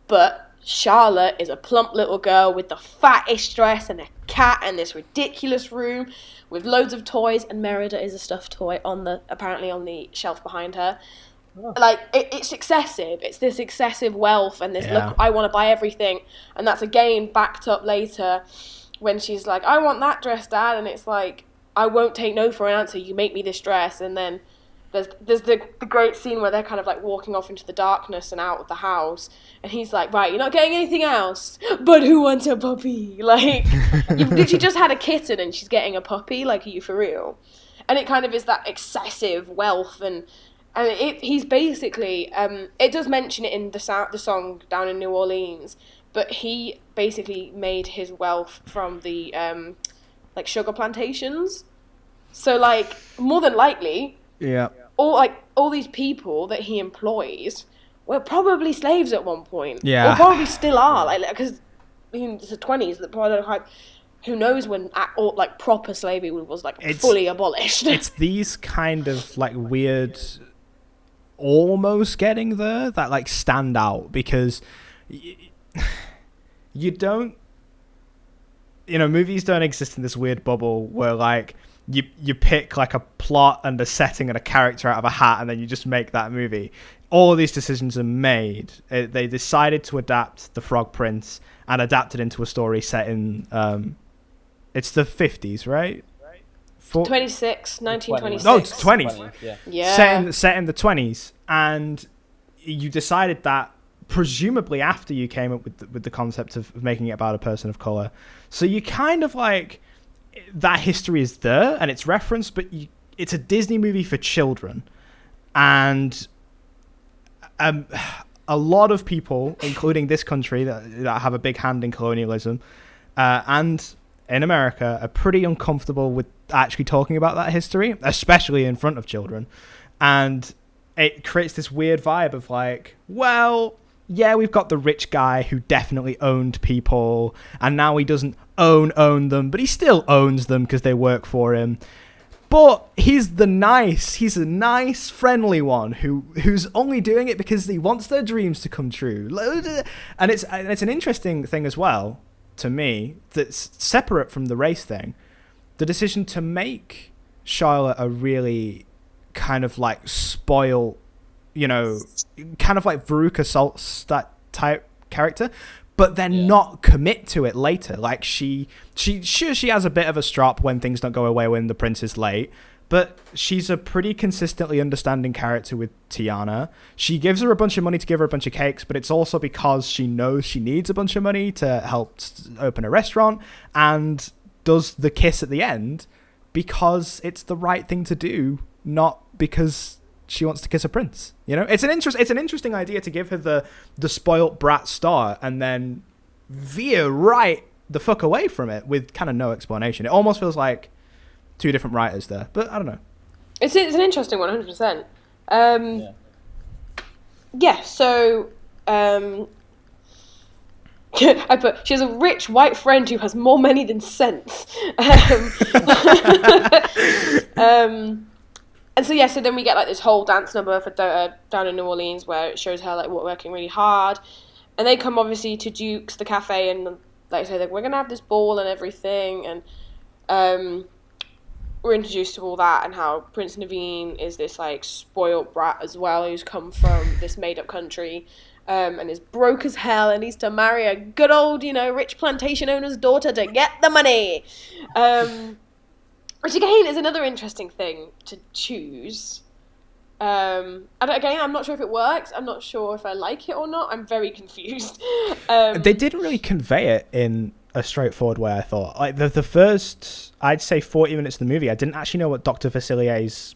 but Charlotte is a plump little girl with the fattest dress and a cat and this ridiculous room with loads of toys, and Merida is a stuffed toy apparently on the shelf behind her. like it's excessive. It's this excessive wealth and this look. I want to buy everything, and that's again backed up later when she's like, "I want that dress, Dad," and it's like, "I won't take no for an answer. You make me this dress," and then there's the great scene where they're kind of like walking off into the darkness and out of the house, and he's like, "Right, you're not getting anything else, but who wants a puppy?" Like, you've literally just had a kitten and she's getting a puppy. Like, are you for real? And it kind of is that excessive wealth and he's basically, it does mention it in the song Down in New Orleans, but he basically made his wealth from the, like, sugar plantations. So, like, more than likely, all these people that he employs were probably slaves at one point. Yeah. Or probably still are, like, because, I mean, it's the 20s, that probably, who knows when like proper slavery was like fully abolished. It's these kind of like weird almost getting there that like stand out, because you don't, movies don't exist in this weird bubble where like you pick like a plot and a setting and a character out of a hat and then you just make that movie. All of these decisions are made. They decided to adapt The Frog Prince and adapt it into a story set in it's the 50s, right? 1926. No, it's 20s. Yeah. Set in the 20s, and you decided that presumably after you came up with the concept of making it about a person of color. So you kind of like, that history is there and it's referenced, but it's a Disney movie for children, and a lot of people, including this country that have a big hand in colonialism, and in America, are pretty uncomfortable with actually talking about that history, especially in front of children. And it creates this weird vibe of like, well, yeah, we've got the rich guy who definitely owned people, and now he doesn't own them, but he still owns them because they work for him. But he's a nice, friendly one who's only doing it because he wants their dreams to come true. And it's an interesting thing as well, to me, that's separate from the race thing. The decision to make Charlotte a really kind of like spoiled, kind of like Veruca Salt type character, but then not commit to it later. Like she has a bit of a strop when things don't go away when the prince is late, but she's a pretty consistently understanding character with Tiana. She gives her a bunch of money to give her a bunch of cakes, but it's also because she knows she needs a bunch of money to help open a restaurant, and does the kiss at the end because it's the right thing to do, not because she wants to kiss a prince. It's an interesting idea to give her the spoilt brat start and then veer right the fuck away from it with kind of no explanation. It almost feels like two different writers there, but I don't know. It's an interesting one, 100%. So I put, she has a rich white friend who has more money than sense. And so then we get like this whole dance number for down in New Orleans where it shows her like working really hard, and they come obviously to Duke's, the cafe, and like I say, we're gonna have this ball and everything, and we're introduced to all that and how Prince Naveen is this like spoiled brat as well, who's come from this made up country, and is broke as hell and needs to marry a good old rich plantation owner's daughter to get the money. Which again is another interesting thing to choose. I'm not sure if it works. I'm not sure if I like it or not. I'm very confused. They didn't really convey it in a straightforward way, I thought. Like the first, I'd say 40 minutes of the movie, I didn't actually know what Dr. Facilier's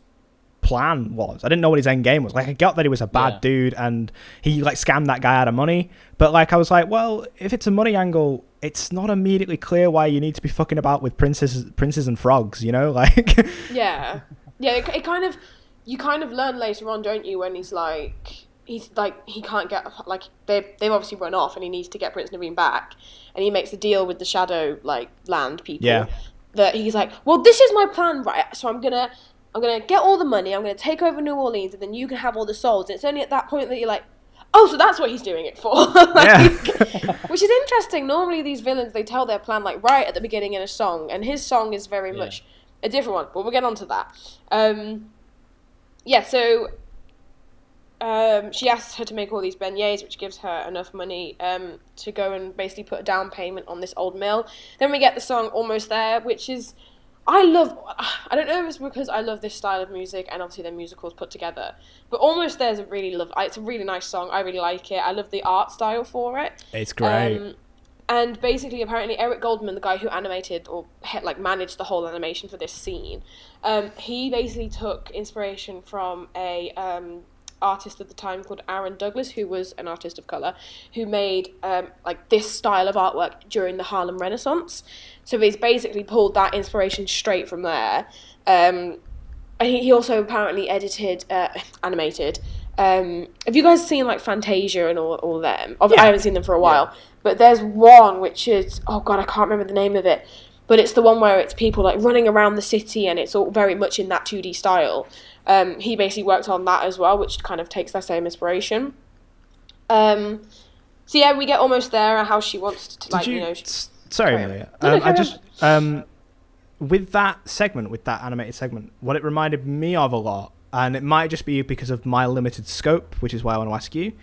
plan was. I didn't know what his end game was. Like, I got that he was a bad dude and he like scammed that guy out of money, but like I was like, well, if it's a money angle, it's not immediately clear why you need to be fucking about with princes and frogs, like it kind of, you kind of learn later on, don't you, when he can't get, like they've obviously run off and he needs to get Prince Naveen back, and he makes a deal with the shadow like land people, that he's like, well, this is my plan, right? So I'm gonna get all the money, I'm gonna take over New Orleans, and then you can have all the souls. And it's only at that point that you're like, oh, so that's what he's doing it for. Which is interesting. Normally these villains, they tell their plan like right at the beginning in a song, and his song is very much a different one, but we'll get on to that. So she asks her to make all these beignets, which gives her enough money to go and basically put a down payment on this old mill. Then we get the song Almost There, which is, I don't know if it's because I love this style of music and obviously the musicals put together, but Almost There is it's a really nice song. I really like it. I love the art style for it. It's great. And basically, apparently, Eric Goldman, the guy who animated or managed the whole animation for this scene, he basically took inspiration from a artist at the time called Aaron Douglas, who was an artist of color, who made this style of artwork during the Harlem Renaissance. So he's basically pulled that inspiration straight from there. He also apparently animated. Have you guys seen Fantasia and all them? I haven't seen them for a while, but there's one which is, oh god, I can't remember the name of it, but it's the one where it's people running around the city and it's all very much in that 2D style. He basically worked on that as well, which kind of takes that same inspiration. So yeah, we get Almost There, how she wants to Sorry, Amelia. With that animated segment, what it reminded me of a lot, and it might just be because of my limited scope, which is why I want to ask you,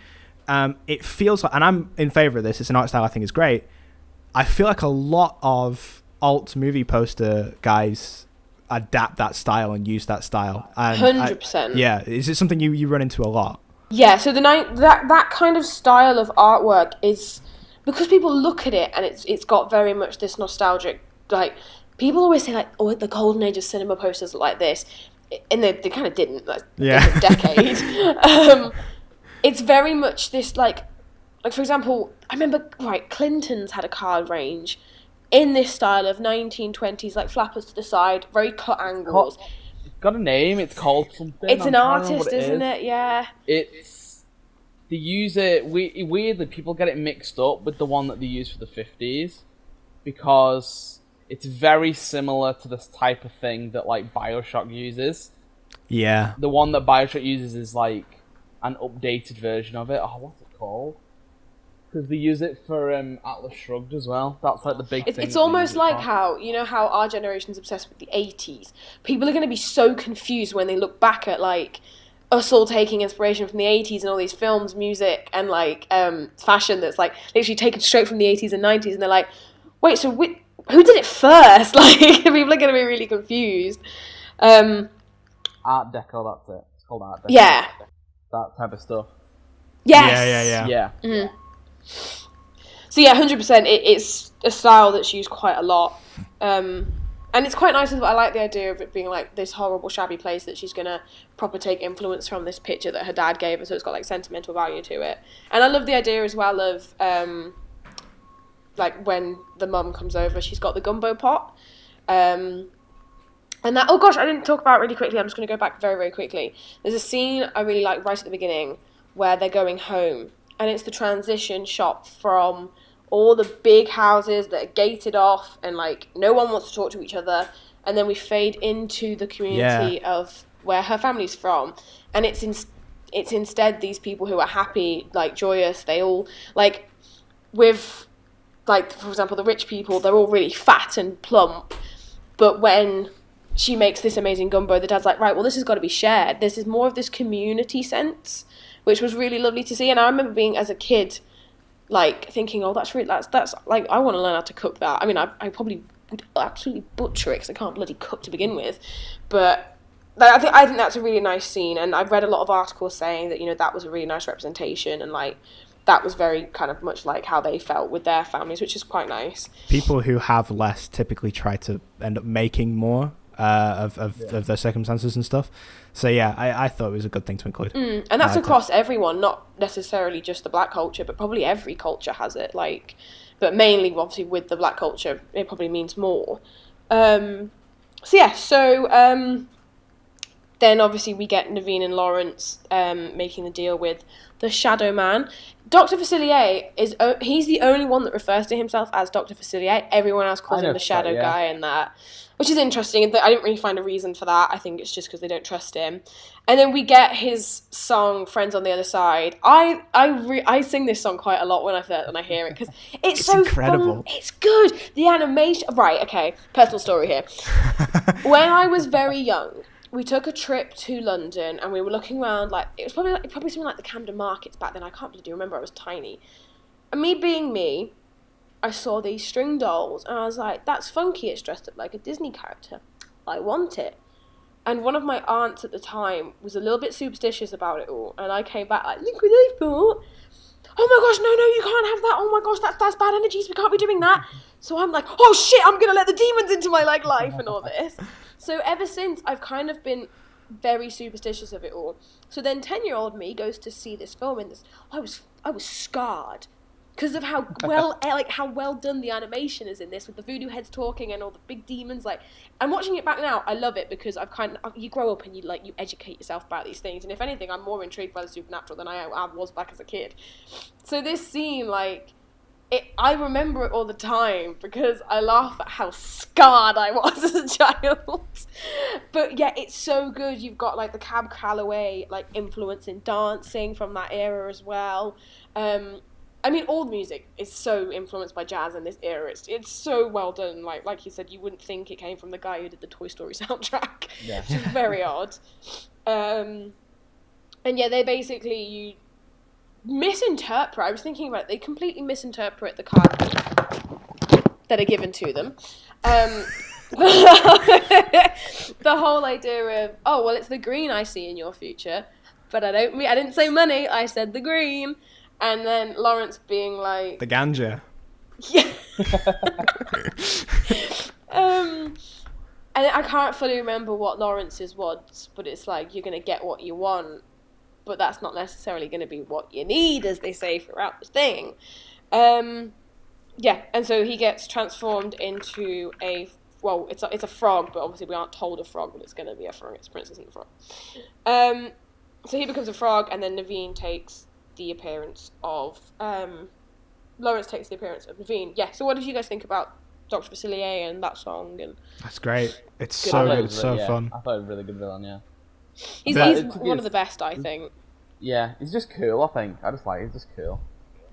it feels like, and I'm in favour of this, it's an art style I think is great, I feel like a lot of alt movie poster guys adapt that style and use that style. 100%. Yeah, is it something you run into a lot? Yeah, so that kind of style of artwork is, because people look at it and it's got very much this nostalgic, people always say the golden age of cinema posters look like this, and they kind of didn't. A decade. It's very much this for example, I remember Clinton's had a card range in this style of 1920s, flappers to the side, very cut angles. It's got a name. It's called something. It's an artist, isn't it? Yeah. They use it weirdly. People get it mixed up with the one that they use for the 50s because it's very similar to this type of thing that BioShock uses. Yeah. The one that BioShock uses is an updated version of it. Oh, what's it called? Because they use it for Atlas Shrugged as well. That's the big thing. It's almost how our generation's obsessed with the 80s. People are going to be so confused when they look back at us all taking inspiration from the 80s and all these films, music, and fashion that's literally taken straight from the 80s and 90s, and they're like, wait, so who did it first? People are going to be really confused. Art Deco, that's it. It's called Art Deco. Yeah. That type of stuff. Yes. Yeah. Mm-hmm. So yeah, 100%. It's a style that's used quite a lot, and it's quite nice. I like the idea of it being this horrible, shabby place that she's gonna proper take influence from this picture that her dad gave her, so it's got sentimental value to it. And I love the idea as well of when the mum comes over, she's got the gumbo pot, and that. Oh gosh, I didn't talk about it really quickly. I'm just gonna go back very, very quickly. There's a scene I really like right at the beginning where they're going home. And it's the transition shot from all the big houses that are gated off and no one wants to talk to each other, and then we fade into the community of where her family's from, and it's instead these people who are happy, joyous. They all with for example, the rich people, they're all really fat and plump, but when she makes this amazing gumbo, the dad's right, well, this has got to be shared. This is more of this community sense, which was really lovely to see. And I remember being, as a kid, thinking, oh, that's I want to learn how to cook that. I mean, I probably would absolutely butcher it because I can't bloody cook to begin with. But I think that's a really nice scene. And I've read a lot of articles saying that, that was a really nice representation. And, that was very kind of much how they felt with their families, which is quite nice. People who have less typically try to end up making more of their circumstances and stuff. So yeah, I thought it was a good thing to include. And that's across everyone, not necessarily just the black culture, but probably every culture has it. But mainly, obviously, with the black culture, it probably means more. Then obviously we get Naveen and Lawrence making the deal with the Shadow Man. Dr. Facilier he's the only one that refers to himself as Dr. Facilier. Everyone else calls him the Shadow Guy and that. Which is interesting. I didn't really find a reason for that. I think it's just because they don't trust him. And then we get his song "Friends on the Other Side." I sing this song quite a lot when I hear it because it's so incredible. Fun. It's good. The animation. Right. Okay. Personal story here. When I was very young, we took a trip to London and we were looking around, like, it was probably something like the Camden Markets back then. I can't really remember, I was tiny. And me being me, I saw these string dolls and I was like, that's funky, it's dressed up like a Disney character. I want it. And one of my aunts at the time was a little bit superstitious about it all, and I came back like, look what I thought. Oh my gosh, no, you can't have that. Oh my gosh, that's bad energies. We can't be doing that. So I'm like, oh shit, I'm going to let the demons into my life and all this. So ever since, I've kind of been very superstitious of it all. So then 10-year-old me goes to see this film, and I was scarred because of how well done the animation is in this, with the voodoo heads talking and all the big demons. Like, I'm watching it back now. I love it because you grow up and you educate yourself about these things. And if anything, I'm more intrigued by the supernatural than I was back as a kid. So this scene, I remember it all the time because I laugh at how scarred I was as a child. But yeah, it's so good. You've got the Cab Calloway influence in dancing from that era as well. I mean, all the music is so influenced by jazz in this era. It's so well done. Like you said, you wouldn't think it came from the guy who did the Toy Story soundtrack. Yeah. Which is very odd. And yeah, they basically, you misinterpret. I was thinking about it. They completely misinterpret the cards that are given to them. The whole idea of, oh, well, it's the green I see in your future. But I didn't say money. I said the green. And then Lawrence being like... The ganja. Yeah. And I can't fully remember what Lawrence's was, but it's like, you're going to get what you want, but that's not necessarily going to be what you need, as they say throughout the thing. Yeah, and so he gets transformed into it's a frog, but obviously we aren't told a frog, but it's going to be a frog. It's Princess and the Frog. So he becomes a frog, and then Naveen takes the appearance of Lawrence takes the appearance of Naveen. Yeah. So what did you guys think about Dr. Facilier and that song? And that's great. It's so good. It's so fun. I thought it was a really good villain. Yeah. He's one of the best, I think. Yeah, he's just cool. I think he's just cool.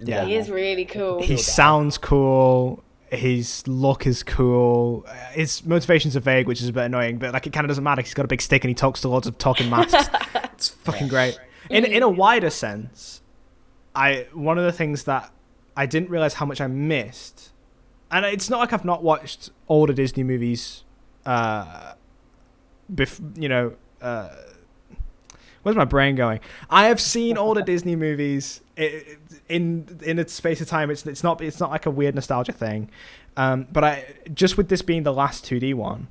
Yeah, he is really cool. He sounds cool. His look is cool. His motivations are vague, which is a bit annoying, but it kind of doesn't matter. He's got a big stick and he talks to lots of talking masks. It's fucking great. In a wider sense, one of the things that I didn't realize how much I missed, and it's not like I've not watched older Disney movies. Where's my brain going? I have seen older Disney movies in a space of time. It's not like a weird nostalgia thing, but I just with this being the last 2D one,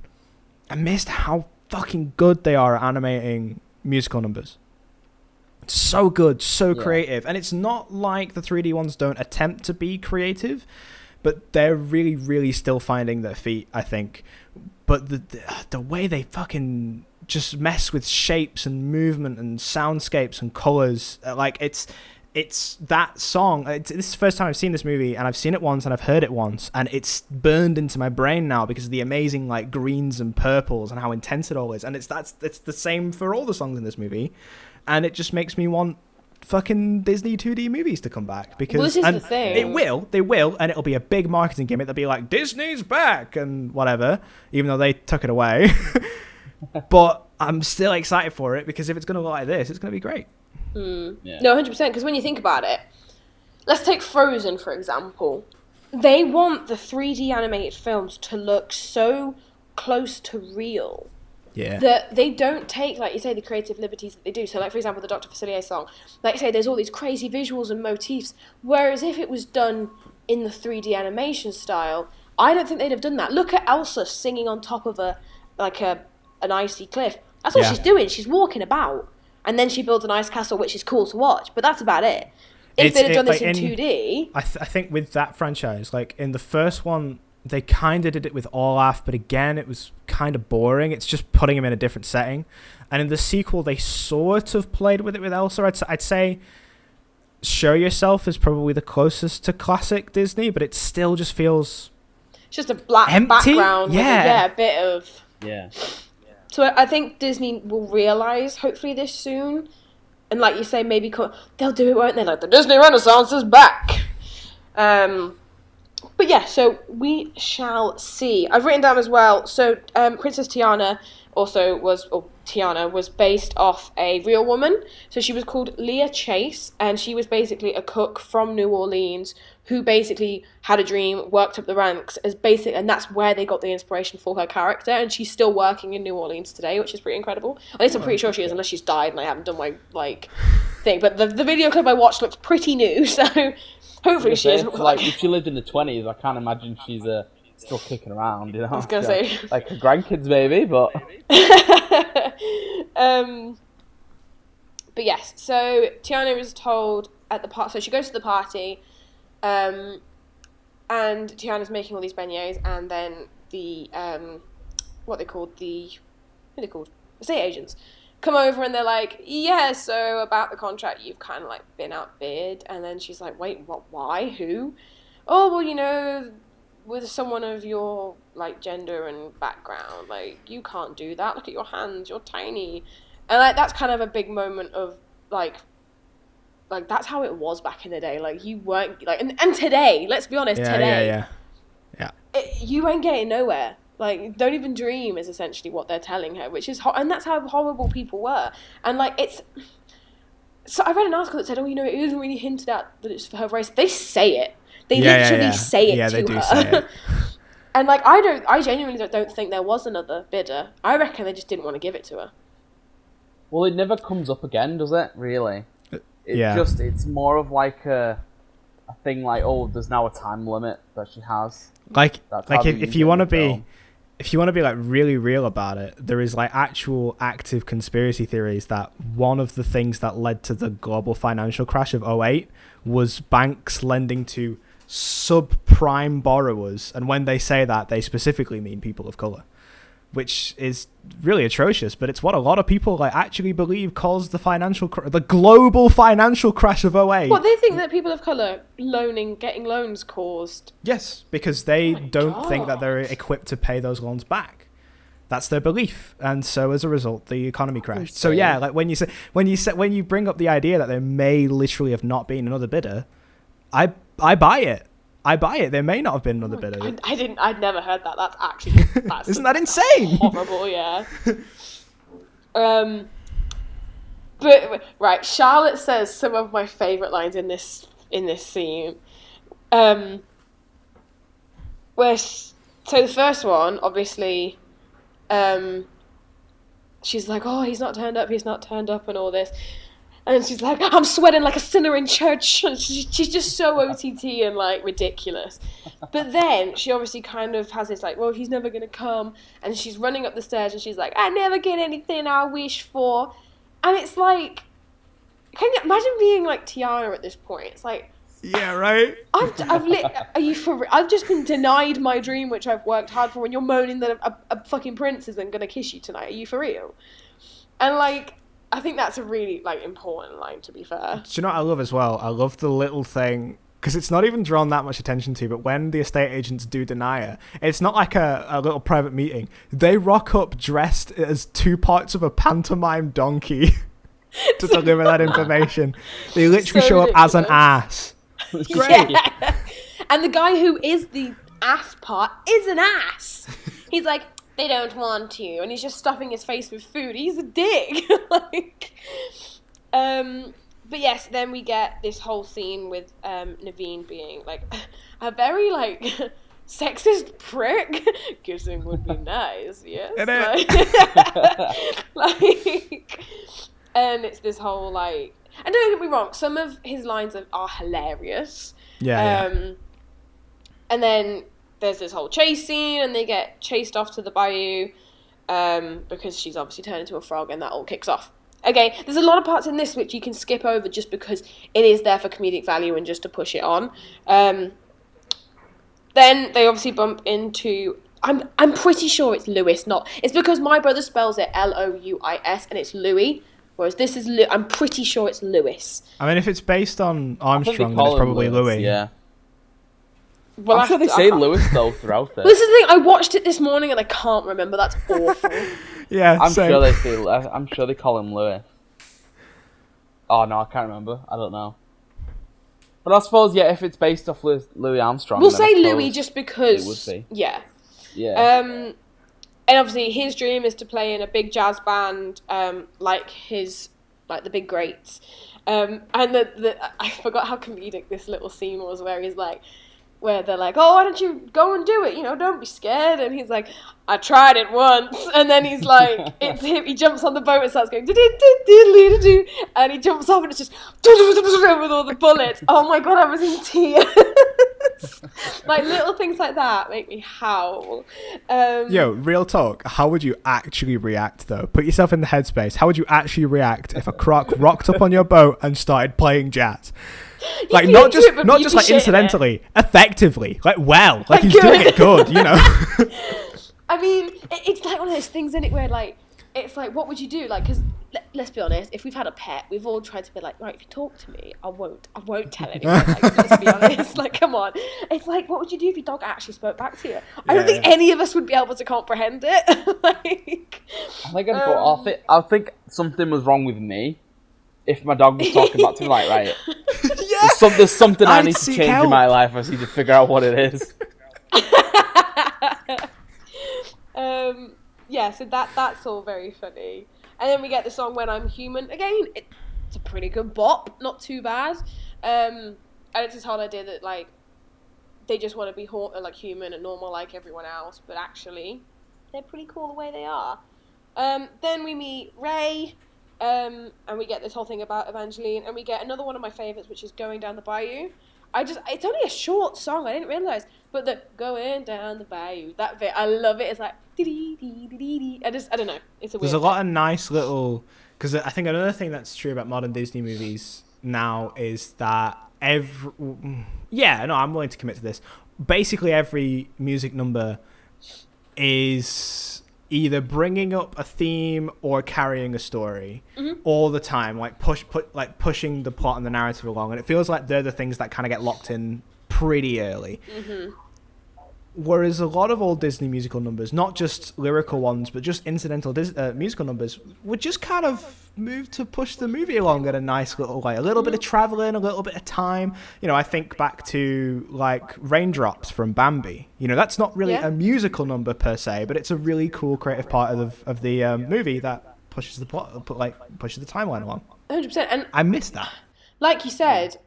I missed how fucking good they are at animating musical numbers. So good, so creative. And it's not like the 3D ones don't attempt to be creative, but they're really, really still finding their feet, I think. But the way they fucking just mess with shapes and movement and soundscapes and colors, it's that song. This is the first time I've seen this movie, and I've seen it once and I've heard it once, and it's burned into my brain now because of the amazing greens and purples and how intense it all is. And it's the same for all the songs in this movie. And it just makes me want fucking Disney 2D movies to come back, because this is the thing. They will, and it'll be a big marketing gimmick. They'll be like, Disney's back and whatever, even though they took it away. But I'm still excited for it, because if it's going to look like this, it's going to be great. Yeah. No, 100%, because when you think about it, let's take Frozen, for example. They want the 3D animated films to look so close to real. Yeah. That they don't take, like you say, the creative liberties that they do. So, for example, the Dr. Facilier song, like you say, there's all these crazy visuals and motifs. Whereas if it was done in the 3D animation style, I don't think they'd have done that. Look at Elsa singing on top of an icy cliff. That's all she's doing. She's walking about, and then she builds an ice castle, which is cool to watch. But that's about it. If they'd have done this in 2D, I think with that franchise, in the first one, they kind of did it with Olaf, but again, it was kind of boring. It's just putting him in a different setting. And in the sequel, they sort of played with it with Elsa. I'd say Show Yourself is probably the closest to classic Disney, but it still just feels it's just a black empty background. Yeah. With a bit of... Yeah. So I think Disney will realise, hopefully this soon, and like you say, maybe they'll do it, won't they? Like, the Disney Renaissance is back. But yeah, so we shall see. I've written down as well, so Princess Tiana also was, or Tiana was based off a real woman. So she was called Leah Chase, and she was basically a cook from New Orleans who basically had a dream, worked up the ranks as basic, and that's where they got the inspiration for her character. And she's still working in New Orleans today, which is pretty incredible. At least I'm pretty sure she is, unless she's died and I haven't done my thing. But the video clip I watched looks pretty new, so hopefully she is. If she lived in the 20s, I can't imagine she's still kicking around. I was gonna say like her grandkids maybe, but. But yes, so Tiana is told at the party. So she goes to the party. And Tiana's making all these beignets, and then the estate agents come over and they're like, yeah, so about the contract, you've kind of like been outbid. And then she's like, wait, what? Why? Who? Oh, well, with someone of your like gender and background, like you can't do that. Look at your hands, you're tiny. And like that's kind of a big moment of like that's how it was back in the day. Like you weren't like, and today, let's be honest, today, you ain't getting nowhere. Like, don't even dream is essentially what they're telling her, which is and that's how horrible people were. And like so I read an article that said, it isn't really hinted at that it's for her race. They say it. They literally say it to her. Say it. And like I genuinely don't think there was another bidder. I reckon they just didn't want to give it to her. Well, it never comes up again, does it? Really? It's more of like a thing like, oh, there's now a time limit that she has. If you want to be like really real about it, there is like actual active conspiracy theories that one of the things that led to the global financial crash of 2008 was banks lending to subprime borrowers, and when they say that, they specifically mean people of color, which is really atrocious, but it's what a lot of people like actually believe caused the global financial crash of 2008. Well, they think that people of colour getting loans caused. Yes, because they don't think that they're equipped to pay those loans back. That's their belief, and so as a result, the economy crashed. So yeah, like when you bring up the idea that there may literally have not been another bidder, I buy it. There may not have been another bidder. I'd never heard that. That's actually isn't that insane? Horrible, yeah. But right, Charlotte says some of my favourite lines in this scene. So the first one, obviously, she's like, oh, he's not turned up, and all this. And she's like, I'm sweating like a sinner in church. And she's just so OTT and like ridiculous. But then she obviously kind of has this like, well, he's never going to come. And she's running up the stairs and she's like, I never get anything I wish for. And it's like, can you imagine being like Tiana at this point? It's like, yeah, right. Are you for real? I've just been denied my dream, which I've worked hard for, and you're moaning that a fucking prince isn't going to kiss you tonight. Are you for real? And like, I think that's a really like important line, to be fair. Do you know what I love as well? I love the little thing, because it's not even drawn that much attention to, but when the estate agents do deny her, it's not like a little private meeting. They rock up dressed as two parts of a pantomime donkey to deliver that information. They literally show up as an ass. It's great. Yeah. And the guy who is the ass part is an ass. He's like, they don't want to, and he's just stuffing his face with food. He's a dick. But yes, then we get this whole scene with Naveen being like a very like sexist prick. Kissing would be nice, yes. And it's this whole like, and don't get me wrong, some of his lines are hilarious. Yeah. And then there's this whole chase scene, and they get chased off to the bayou because she's obviously turned into a frog, and that all kicks off. Okay, there's a lot of parts in this which you can skip over just because it is there for comedic value and just to push it on. Then they obviously bump into... I'm pretty sure it's Lewis, it's because my brother spells it Louis, and it's Louis, whereas this is... I'm pretty sure it's Lewis. I mean, if it's based on Armstrong, then it's probably Louis. Yeah. Well, I'm sure they say Lewis, though, throughout it. Well, this is the thing, I watched it this morning and I can't remember. That's awful. Yeah, I'm sure they call him Lewis. Oh, no, I can't remember. I don't know. But I suppose, yeah, if it's based off Louis Armstrong... We'll say Louis just because... It would be. Yeah. Yeah. And obviously his dream is to play in a big jazz band, like the big greats. And I forgot how comedic this little scene was where they're like, oh, why don't you go and do it? Don't be scared. And he's like, I tried it once. And then he's like, it's him. He jumps on the boat and starts going, do-do-do-do-do-do. And he jumps off and it's just with all the bullets. Oh my God, I was in tears. Like little things like that make me howl. Yo, real talk. How would you actually react though? Put yourself in the headspace. How would you actually react if a croc rocked up on your boat and started playing jazz? Like not just like incidentally, effectively, like he's doing it good, I mean, it's like one of those things, isn't it, where like it's like, what would you do? Like, because let's be honest, if we've had a pet, we've all tried to be like, right, if you talk to me, I won't tell anyone. Like, let's be honest. Like, come on. It's like, what would you do if your dog actually spoke back to you? I don't think any of us would be able to comprehend it. I think something was wrong with me. If my dog was talking back to me, like, right, there's something I need to change in my life. I just need to figure out what it is. So that's all very funny. And then we get the song When I'm Human. Again, it's a pretty good bop, not too bad. And it's this whole idea that, like, they just want to be like human and normal like everyone else, but actually, they're pretty cool the way they are. Then we meet Ray. And we get this whole thing about Evangeline, and we get another one of my favourites, which is Going Down the Bayou. It's only a short song, I didn't realise, but the Going Down the Bayou, that bit, I love it. It's like, dee-dee-dee-dee-dee. I don't know, it's a weird There's a lot of nice little, because I think another thing that's true about modern Disney movies now is that I'm willing to commit to this. Basically every music number is either bringing up a theme or carrying a story all the time, like pushing the plot and the narrative along, and it feels like they're the things that kind of get locked in pretty early. Whereas a lot of old Disney musical numbers, not just lyrical ones, but just incidental musical numbers, would just kind of move to push the movie along at a nice little way. A little bit of traveling, a little bit of time. I think back to like Raindrops from Bambi. That's not really a musical number per se, but it's a really cool creative part of the movie that pushes the plot, pushes the timeline along. 100%. And I miss that. Like you said,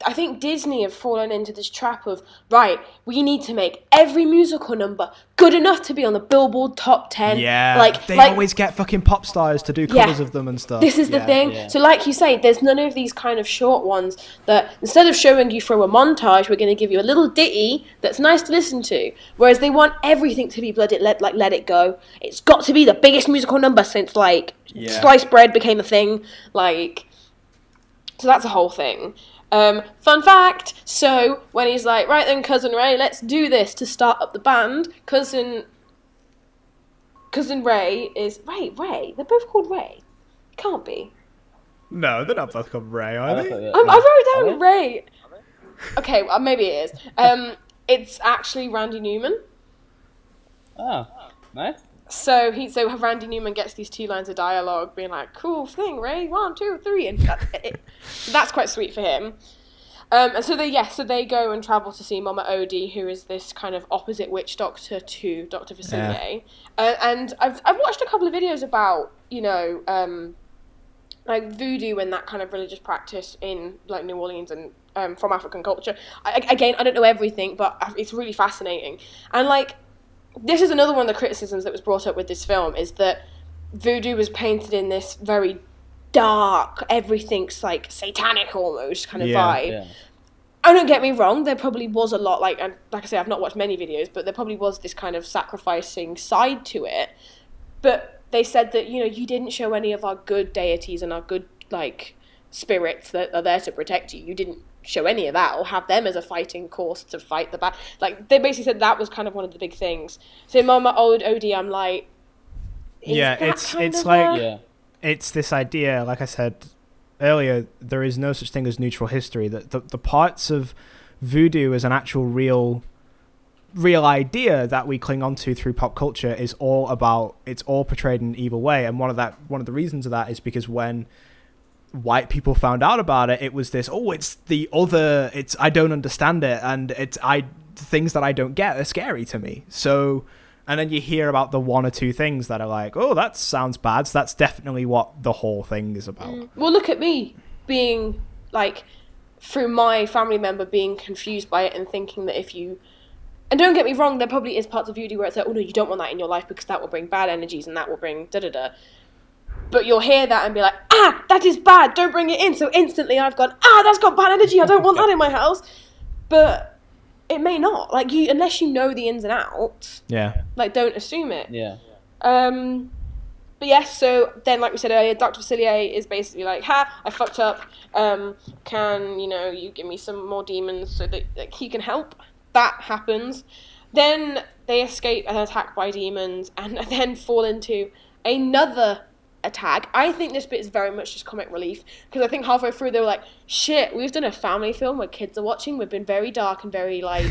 I think Disney have fallen into this trap of, right, we need to make every musical number good enough to be on the Billboard Top 10. Yeah, they always get fucking pop stars to do covers of them and stuff. This is the thing. Yeah. So like you say, there's none of these kind of short ones that instead of showing you through a montage, we're going to give you a little ditty that's nice to listen to. Whereas they want everything to be Let It Go. It's got to be the biggest musical number since sliced bread became a thing. So that's a whole thing. Fun fact, so when he's like, right then, Cousin Ray, let's do this to start up the band, Cousin Ray is... Ray? They're both called Ray. Can't be. No, they're not both called Ray, are they? I wrote down Ray. Okay, well, maybe it is. It's actually Randy Newman. Oh, nice. So Randy Newman gets these 2 lines of dialogue being like, cool thing, Ray, 1, 2, 3, and that's quite sweet for him. And so they go and travel to see Mama Odie, who is this kind of opposite witch doctor to Dr. Facilier. And I've watched a couple of videos about, like voodoo and that kind of religious practice in like New Orleans and from African culture. I don't know everything, but it's really fascinating. And like, this is another one of the criticisms that was brought up with this film, is that voodoo was painted in this very dark, everything's like satanic almost kind of vibe. Yeah. Oh, don't get me wrong, there probably was a lot, and like I say, I've not watched many videos, but there probably was this kind of sacrificing side to it. But they said that, you didn't show any of our good deities and our good, spirits that are there to protect you. You didn't show any of that or have them as a fighting course to fight the bad. They basically said that was kind of one of the big things. So Mama Odie, I'm like, it's this idea, like I said earlier, there is no such thing as neutral history. That the parts of voodoo as an actual real idea that we cling on to through pop culture is all portrayed in an evil way. And one of the reasons of that is because when white people found out about it, it was this, it's the other, I don't understand it, and things that I don't get are scary to me. So And then you hear about the one or two things that are like, oh, that sounds bad. So that's definitely what the whole thing is about. Well, look at me being, like, through my family member being confused by it and thinking that if you... And don't get me wrong, there probably is parts of voodoo where it's like, oh, no, you don't want that in your life because that will bring bad energies and that will bring da-da-da. But you'll hear that and be like, that is bad, don't bring it in. So instantly I've gone, that's got bad energy, I don't want that in my house. But... it may not, like, you, unless you know the ins and outs. Yeah. Like, don't assume it. Yeah. But yes, so then, like we said earlier, Dr. Facilier is basically like, I fucked up. Can, you give me some more demons so that like, he can help? That happens. Then they escape an attack by demons and then fall into another attack. I think this bit is very much just comic relief because I think halfway through they were like, shit, we've done a family film where kids are watching, we've been very dark and very like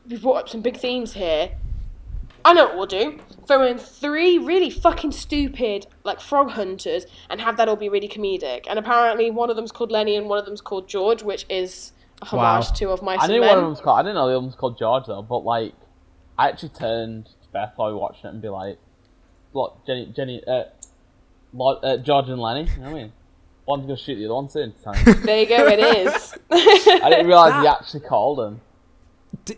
we've brought up some big themes here. I know what we'll do, throw in 3 really fucking stupid like frog hunters and have that all be really comedic, and apparently one of them's called Lenny and one of them's called George, which is a homage to Of Mice and Men. One of them's called, I didn't know the other one's called George though, but like I actually turned to Beth while we were watching it and be like, what, George and Lenny, you know what I mean? One's going to shoot the other one soon. There you go, it is. I didn't realise he actually called him.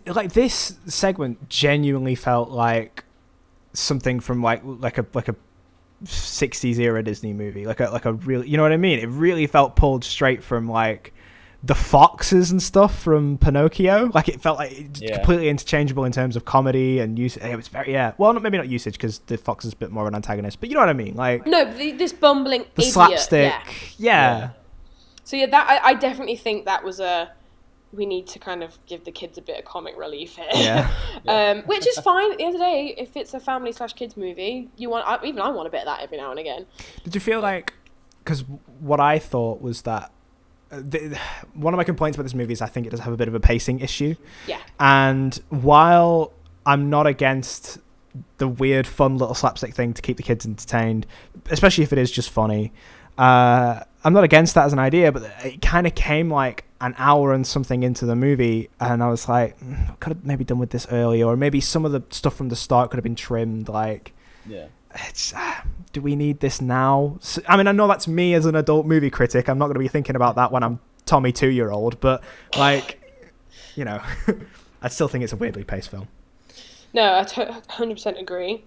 Like, this segment genuinely felt like something from like a 60s era Disney movie. Like a real, you know what I mean? It really felt pulled straight from like the foxes and stuff from Pinocchio. Like, it felt like completely interchangeable in terms of comedy and use. It was very, well, maybe not usage because the fox is a bit more of an antagonist, but you know what I mean. Like, no, this bumbling the idiot. slapstick, yeah. So yeah, that I definitely think that was we need to kind of give the kids a bit of comic relief here. Yeah. Which is fine at the end of the day. If it's a family/kids movie, I want a bit of that every now and again. Did you feel like, because what I thought was that one of my complaints about this movie is I think it does have a bit of a pacing issue. Yeah. And while I'm not against the weird, fun little slapstick thing to keep the kids entertained, especially if it is just funny, I'm not against that as an idea, but it kind of came like an hour and something into the movie, and I was like, could have maybe done with this earlier, or maybe some of the stuff from the start could have been trimmed. Like, it's, do we need this now? So, I mean, I know that's me as an adult movie critic. I'm not going to be thinking about that when I'm Tommy 2-year-old, but like, I still think it's a weirdly paced film. No, I 100% agree.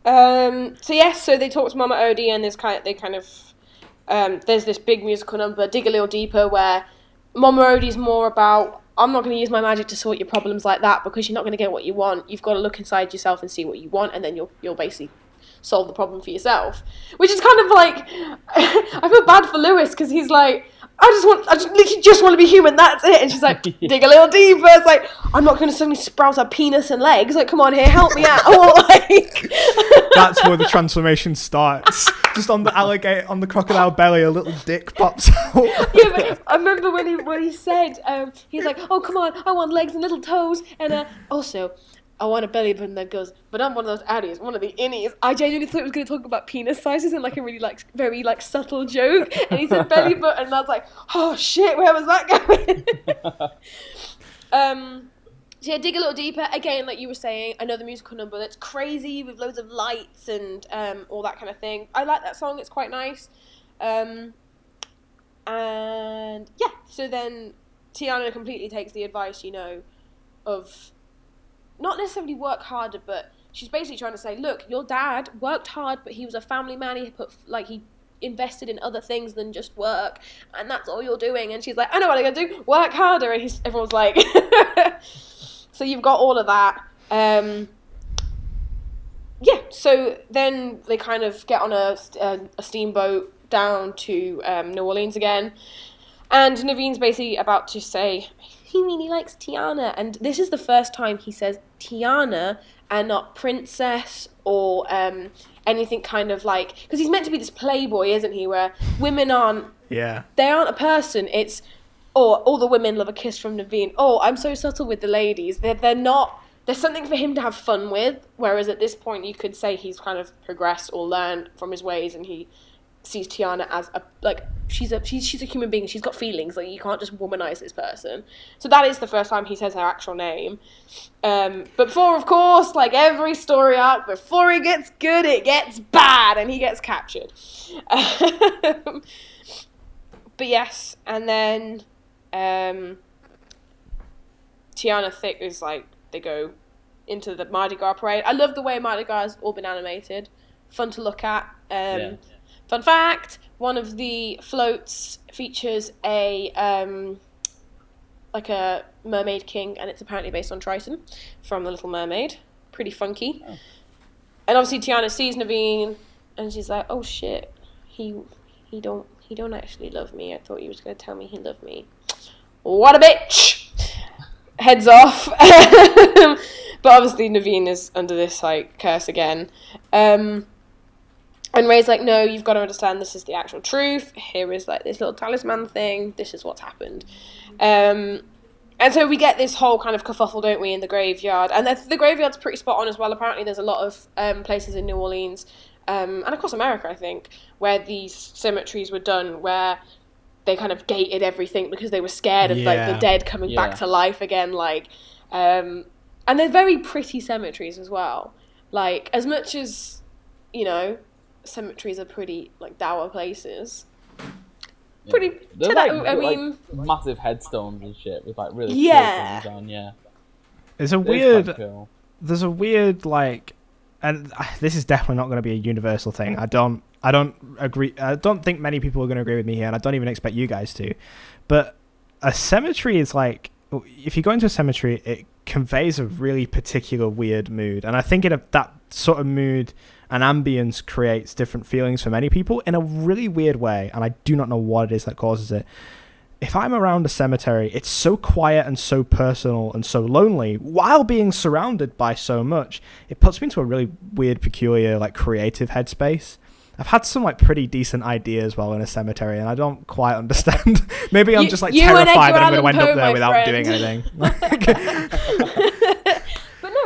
So they talk to Mama Odie, and there's this big musical number, Dig a Little Deeper, where Mama Odie's more about, I'm not going to use my magic to sort your problems like that because you're not going to get what you want. You've got to look inside yourself and see what you want, and then you'll basically solve the problem for yourself. Which is kind of like, I feel bad for Lewis because he's like, I literally just want to be human, that's it. And she's like, dig a little deeper. It's like, I'm not going to suddenly sprout a penis and legs. Like, come on here, help me out. Like, that's where the transformation starts. Just on the alligator, on the crocodile belly, a little dick pops out. Yeah, but I remember when he said, he's like, oh, come on, I want legs and little toes. And also, I want a belly button that goes, but I'm one of those outies, one of the innies. I genuinely thought he was going to talk about penis sizes and like a really like very like subtle joke. And he said belly button, and I was like, oh shit, where was that going? So yeah, dig a little deeper. Again, like you were saying, another musical number that's crazy with loads of lights and all that kind of thing. I like that song. It's quite nice. And yeah, so then Tiana completely takes the advice, of not necessarily work harder, but she's basically trying to say, look, your dad worked hard, but he was a family man. He invested in other things than just work, and that's all you're doing. And she's like, I know what I'm gonna do, work harder. And everyone's like, so you've got all of that. Yeah. So then they kind of get on a steamboat down to New Orleans again, and Naveen's basically about to say he really likes Tiana, and this is the first time he says Tiana and not princess or anything kind of like, because he's meant to be this playboy, isn't he, where women aren't they aren't a person. It's all the women love a kiss from Naveen. I'm so subtle with the ladies. They're not, there's something for him to have fun with, whereas at this point you could say he's kind of progressed or learned from his ways, and he sees Tiana as she's a human being. She's got feelings. Like, you can't just womanize this person. So that is the first time he says her actual name. But before, of course, like every story arc, before it gets good, it gets bad, and he gets captured. But yes, and then Tiana Thick is like, they go into the Mardi Gras parade. I love the way Mardi Gras has all been animated. Fun to look at. Fun fact, one of the floats features a like a mermaid king, and it's apparently based on Triton from The Little Mermaid. Pretty funky. Oh. And obviously Tiana sees Naveen, and she's like, oh shit, he don't actually love me. I thought he was going to tell me he loved me. What a bitch! Heads off. But obviously Naveen is under this like curse again. And Ray's like, no, you've got to understand this is the actual truth. Here is like this little talisman thing. This is what's happened. And so we get this whole kind of kerfuffle, don't we, in the graveyard. And the graveyard's pretty spot on as well. Apparently there's a lot of places in New Orleans, and across America, I think, where these cemeteries were done, where they kind of gated everything because they were scared of like the dead coming back to life again. Like, and they're very pretty cemeteries as well. Like, as much as, you know, cemeteries are pretty like dour places. Pretty. They're I mean, like, massive headstones and shit with like really cool things on. There's a weird like, and this is definitely not going to be a universal thing. I don't agree. I don't think many people are going to agree with me here, and I don't even expect you guys to. But a cemetery is like, if you go into a cemetery, it conveys a really particular weird mood, and I think that sort of mood and ambience creates different feelings for many people in a really weird way, and I do not know what it is that causes it. If I'm around a cemetery, it's so quiet and so personal and so lonely, while being surrounded by so much. It puts me into a really weird, peculiar, like creative headspace. I've had some like pretty decent ideas while in a cemetery, and I don't quite understand. Maybe I'm just like terrified that I'm going to end up there without doing anything.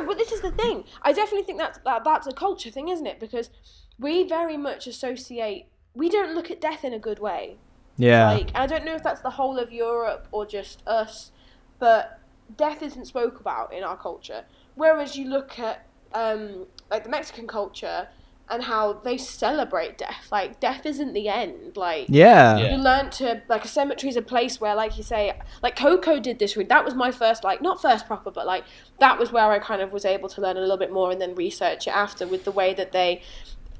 But this is the thing. I definitely think that's a culture thing, isn't it? Because we very much associate. We don't look at death in a good way. Yeah. Like, I don't know if that's the whole of Europe or just us, but death isn't spoke about in our culture. Whereas you look at like the Mexican culture and how they celebrate death. Like, death isn't the end. Like, you learn to, like, a cemetery is a place where, like you say, like Coco did this. That was my first, like, not first proper, but like that was where I kind of was able to learn a little bit more and then research it after, with the way that they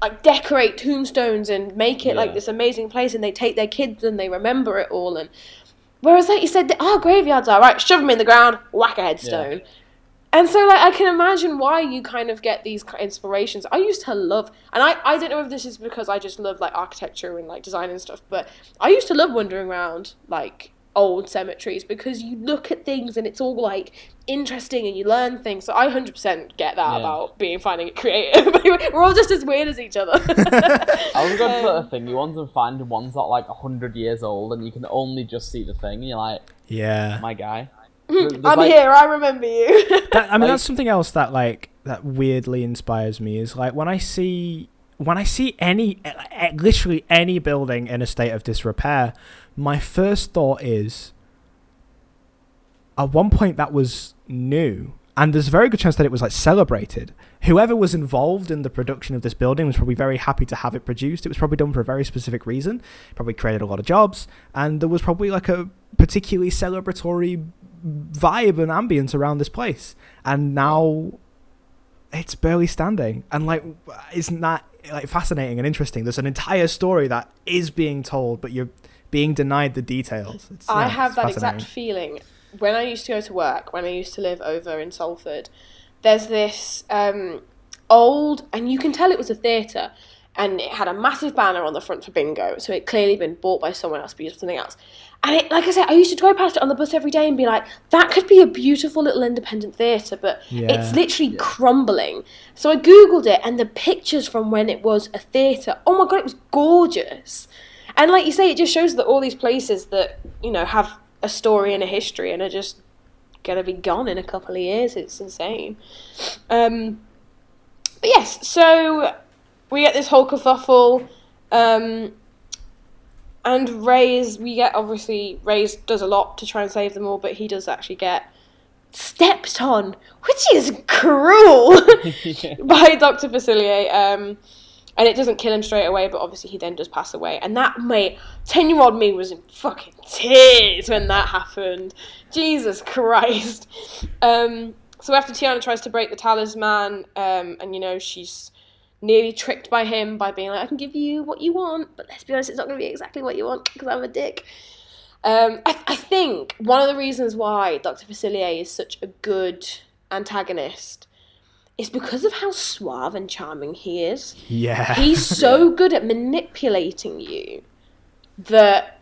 like decorate tombstones and make it like this amazing place, and they take their kids and they remember it all. And whereas, like you said, our graveyards are right, shove them in the ground, whack a headstone. And so, like, I can imagine why you kind of get these inspirations. I used to love, and I don't know if this is because I just love, like, architecture and, like, design and stuff, but I used to love wandering around, like, old cemeteries, because you look at things and it's all, like, interesting and you learn things. So I 100% get that about finding it creative. We're all just as weird as each other. I was going to put a thing. You want to find ones that are, like, 100 years old and you can only just see the thing, and you're like, my guy. I'm here, I remember you. That's something else that like that weirdly inspires me, is like when I see any literally any building in a state of disrepair, my first thought is, at one point that was new, and there's a very good chance that it was like celebrated. Whoever was involved in the production of this building was probably very happy to have it produced. It was probably done for a very specific reason. Probably created a lot of jobs, and there was probably like a particularly celebratory vibe and ambience around this place. And now it's barely standing. And like, isn't that like fascinating and interesting? There's an entire story that is being told, but you're being denied the details. I have that exact feeling. When I used to go to work, when I used to live over in Salford, there's this old, and you can tell it was a theatre, and it had a massive banner on the front for bingo, so it clearly been bought by someone else, but used for something else. And it, like I said, I used to drive past it on the bus every day and be like, that could be a beautiful little independent theatre, but it's literally crumbling. So I Googled it, and the pictures from when it was a theatre, oh my God, it was gorgeous. And like you say, it just shows that all these places that, you know, have a story and a history and are just going to be gone in a couple of years. It's insane. But yes, so we get this whole kerfuffle. And And Ray's does a lot to try and save them all, but he does actually get stepped on, which is cruel, by Dr. Facilier. And it doesn't kill him straight away, but obviously he then does pass away. And that, mate, 10-year-old me was in fucking tears when that happened. Jesus Christ. So after Tiana tries to break the talisman, and, you know, she's nearly tricked by him by being like, I can give you what you want, but let's be honest, it's not going to be exactly what you want because I'm a dick. I think one of the reasons why Dr. Facilier is such a good antagonist is because of how suave and charming he is. Yeah. He's so good at manipulating you that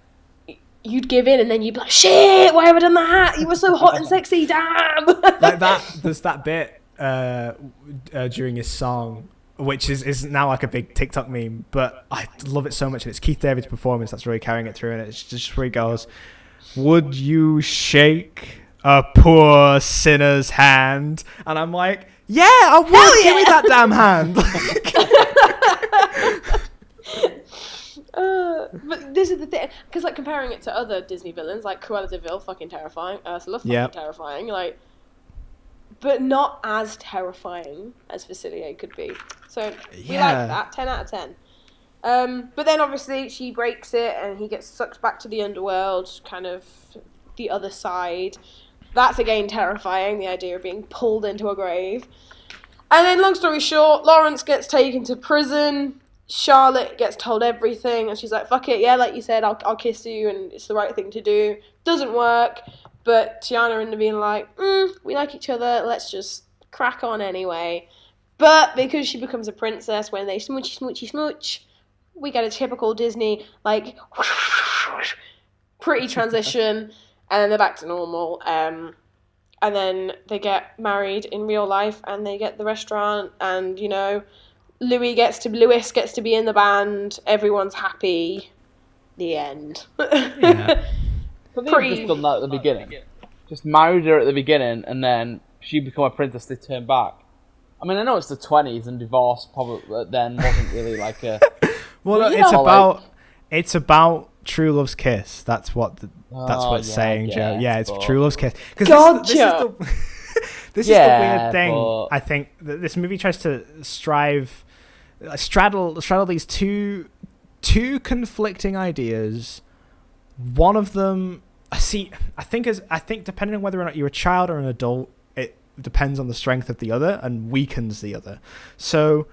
you'd give in and then you'd be like, shit, why have I done that? You were so hot and sexy, damn. Like that, there's that bit during his song, which is now like a big TikTok meme, but I love it so much, and it's Keith David's performance that's really carrying it through, and it's just where he goes, would you shake a poor sinner's hand? And I'm like, yeah, I will. Give me that damn hand. But this is the thing, because like comparing it to other Disney villains, like Cruella de Vil, fucking terrifying, Ursula, fucking terrifying, like, but not as terrifying as Facilier could be. So we like that, 10 out of 10. But then obviously she breaks it and he gets sucked back to the underworld, kind of the other side. That's again terrifying, the idea of being pulled into a grave. And then long story short, Lawrence gets taken to prison. Charlotte gets told everything and she's like, fuck it, yeah, like you said, I'll kiss you and it's the right thing to do. Doesn't work. But Tiana and Naveen are like, we like each other, let's just crack on anyway. But because she becomes a princess when they smooch, we get a typical Disney, like, pretty transition, and then they're back to normal. And then they get married in real life, and they get the restaurant, and, you know, Lewis gets to be in the band, everyone's happy, the end. Yeah. But they've just done that at the beginning. Just married her at the beginning, and then she become a princess, they turn back. I mean, I know it's the 20s, and divorce probably then wasn't really like a... Well, no, it's about True Love's Kiss. That's what it's saying, Joe. Yeah, it's True Love's Kiss. Because this is the weird thing. But... I think that this movie tries to straddle these two conflicting ideas. One of them, I think depending on whether or not you're a child or an adult, it depends on the strength of the other and weakens the other. So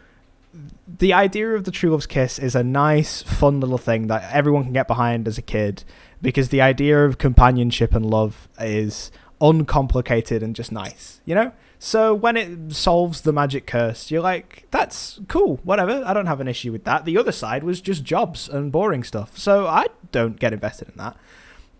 the idea of the True Love's Kiss is a nice, fun little thing that everyone can get behind as a kid, because the idea of companionship and love is uncomplicated and just nice, you know? So when it solves the magic curse, you're like, that's cool, whatever, I don't have an issue with that. The other side was just jobs and boring stuff, so I don't get invested in that.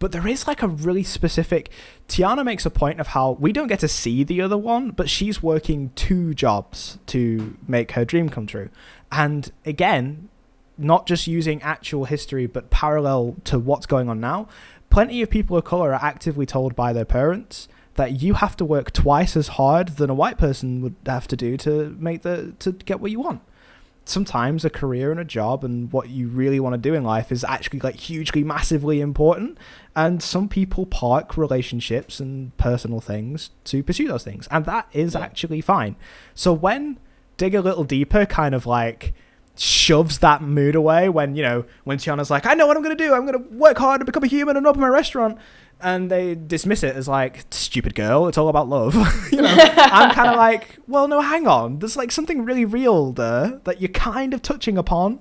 But there is like a really specific... Tiana makes a point of how we don't get to see the other one, but she's working 2 jobs to make her dream come true. And again, not just using actual history, but parallel to what's going on now, plenty of people of colour are actively told by their parents that you have to work twice as hard than a white person would have to do to get what you want. Sometimes a career and a job and what you really want to do in life is actually like hugely, massively important. And some people park relationships and personal things to pursue those things. And that is actually fine. So when Dig a Little Deeper kind of like shoves that mood away, when Tiana's like, I know what I'm going to do. I'm going to work hard and become a human and open my restaurant. And they dismiss it as like, stupid girl, it's all about love. I'm kind of like, well, no, hang on. There's like something really real there that you're kind of touching upon.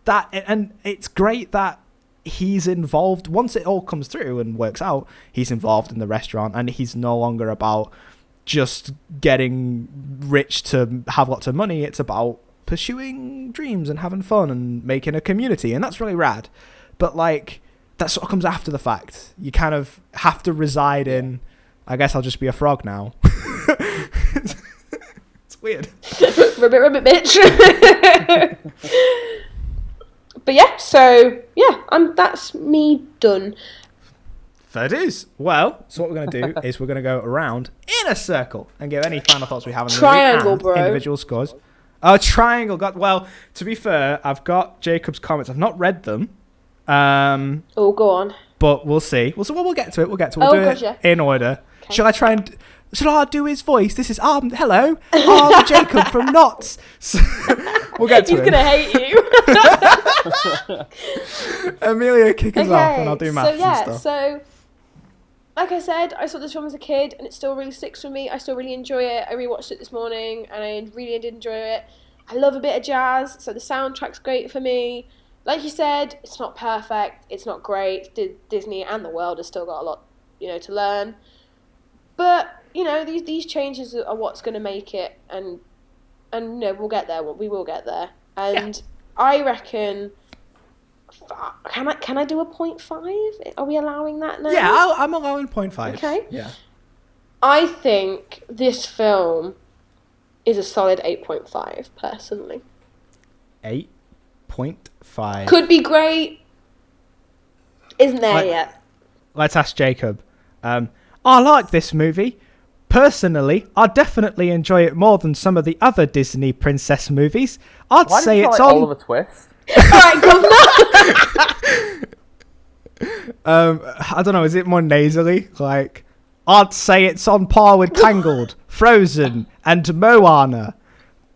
And it's great that he's involved. Once it all comes through and works out, he's involved in the restaurant, and he's no longer about just getting rich to have lots of money. It's about pursuing dreams and having fun and making a community. And that's really rad. But like... that sort of comes after the fact. You kind of have to reside in, I guess I'll just be a frog now. It's weird. Ribbit, bitch. But yeah, so, yeah, that's me done. Fair dues. Well, so what we're going to do is we're going to go around in a circle and give any final thoughts we have on the triangle, movie and bro. Individual scores. Oh, triangle. Well, to be fair, I've got Jacob's comments. I've not read them. Oh, go on. But we'll see. We'll get to it. We'll do it in order. Okay. Shall I do his voice? This is hello, Jacob from Knots. So, we'll get to it. He's gonna hate you. Amelia, kick us off, and I'll do maths and stuff. So, like I said, I saw this film as a kid, and it still really sticks with me. I still really enjoy it. I rewatched it this morning, and I really did enjoy it. I love a bit of jazz, so the soundtrack's great for me. Like you said, it's not perfect, it's not great. Disney and the world has still got a lot, to learn. But, these changes are what's going to make it, and we'll get there. We will get there. And I reckon, can I do a 0.5? Are we allowing that now? Yeah, I'm allowing 0.5. Okay. Yeah. I think this film is a solid 8.5, personally. 8.5. Could be great. Isn't there yet? Let's ask Jacob. I like this movie. Personally, I definitely enjoy it more than some of the other Disney princess movies. I'd say it's on Oliver Twist. Alright, governor. I don't know, is it more nasally? Like, I'd say it's on par with Tangled, Frozen, and Moana.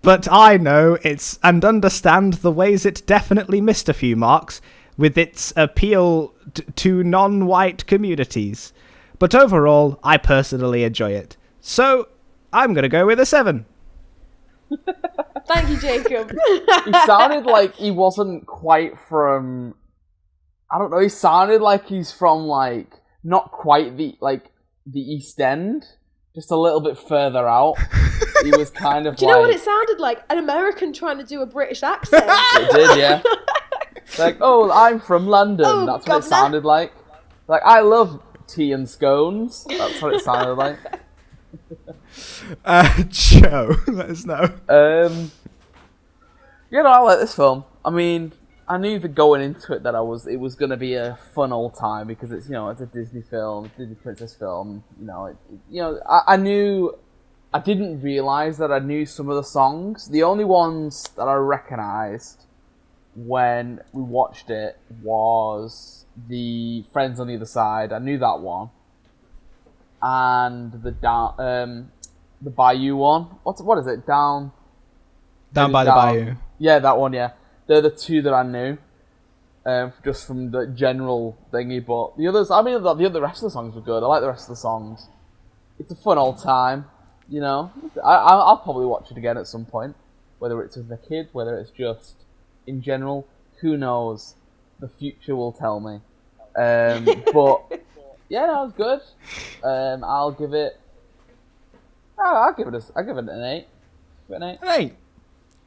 But I know it's and understand the ways it definitely missed a few marks with its appeal to non-white communities. But overall, I personally enjoy it. So, I'm going to go with a 7. Thank you, Jacob. He sounded like he wasn't quite from... I don't know, he sounded like he's from, not quite the East End. Just a little bit further out. He was kind of Do you know what it sounded like? An American trying to do a British accent. It did, yeah. I'm from London. That's what it sounded like. I love tea and scones. That's what it sounded like. Joe, let us know. I like this film. I mean, I knew that going into it that it was going to be a fun old time because it's it's a Disney film, Disney princess film. I knew. I didn't realize that I knew some of the songs. The only ones that I recognized when we watched it was the Friends on the Other Side. I knew that one, and the Bayou one. What is it? Down by the Bayou. Yeah, that one. Yeah, they're the two that I knew, just from the general thingy. But the others, the rest of the songs were good. I like the rest of the songs. It's a fun old time. I'll probably watch it again at some point, whether it's with a kid, whether it's just in general. Who knows? The future will tell me. But yeah, no, it's good. I'll give it an 8. An 8.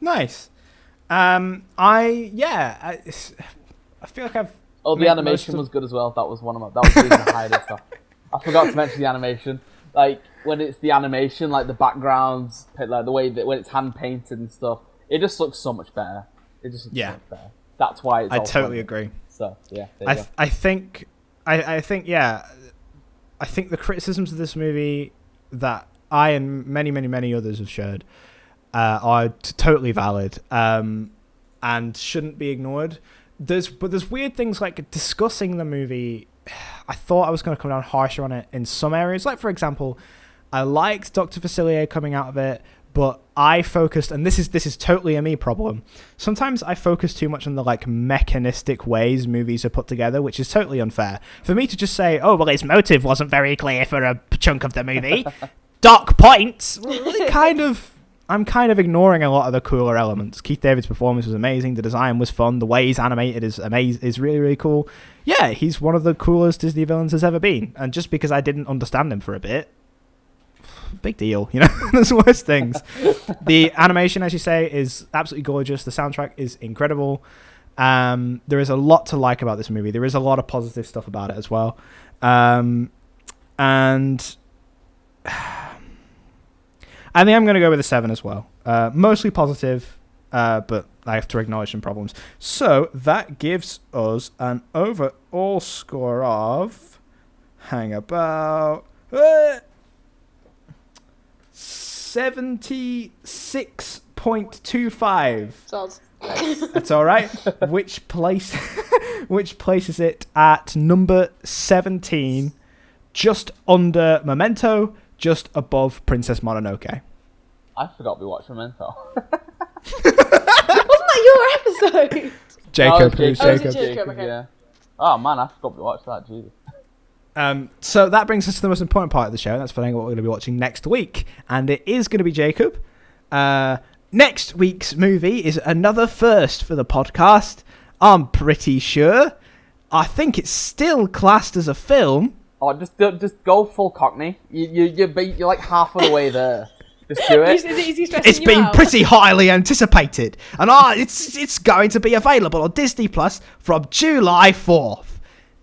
Nice. I feel like I've. Oh, the animation was good as well. That was the reason I highlighted stuff. I forgot to mention the animation. When it's the animation, the backgrounds, the way that when it's hand painted and stuff, it just looks so much better. It just looks so much better. That's why it's. I totally agree. So yeah, I think the criticisms of this movie that I and many, many, many others have shared are totally valid and shouldn't be ignored. There's weird things like discussing the movie. I thought I was going to come down harsher on it in some areas. For example, I liked Dr. Facilier coming out of it, but I focused, and this is totally a me problem. Sometimes I focus too much on the mechanistic ways movies are put together, which is totally unfair. For me to just say, oh, well, its motive wasn't very clear for a chunk of the movie. Doc points. I'm kind of ignoring a lot of the cooler elements. Keith David's performance was amazing. The design was fun. The way he's animated is really, really cool. Yeah, he's one of the coolest Disney villains there's ever been. And just because I didn't understand him for a bit, big deal, There's worse things. The animation, as you say, is absolutely gorgeous. The soundtrack is incredible. There is a lot to like about this movie. There is a lot of positive stuff about it as well. And I think I'm going to go with a 7 as well. Mostly positive, but I have to acknowledge some problems. So that gives us an overall score of 76.25. Sounds. That's all right. Which which places it at number 17, just under Memento, just above Princess Mononoke. I forgot we watched Memento. Wasn't that your episode? Jacob. Oh, Who's Oh, is it Jacob? Jacob? Okay. Yeah. Oh man, I forgot we watched that. Jesus. So that brings us to the most important part of the show, and that's finding out what we're going to be watching next week. And it is going to be Jacob. Next week's movie is another first for the podcast. I'm pretty sure. I think it's still classed as a film. Oh, just go full Cockney. You're like half of the way there. Just do it. Is he stressing It's you been out? pretty highly anticipated, and it's going to be available on Disney Plus from July 4th.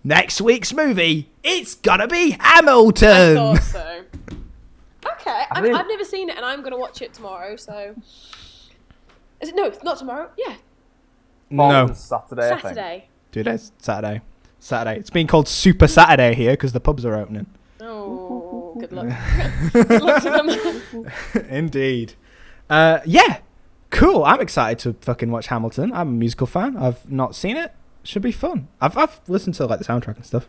Next week's movie, it's gonna be Hamilton. I thought so. Okay, I mean- I've never seen it, and I'm gonna watch it tomorrow. So, is it? No, it's not tomorrow. Yeah, No, Saturday. I think. Saturday. dude, it's Saturday. It's been called Super Saturday here because the pubs are opening. Oh, good luck. Good luck to them. Indeed. Yeah, cool. I'm excited to fucking watch Hamilton. I'm a musical fan. I've not seen it. Should be fun. I've listened to like the soundtrack and stuff.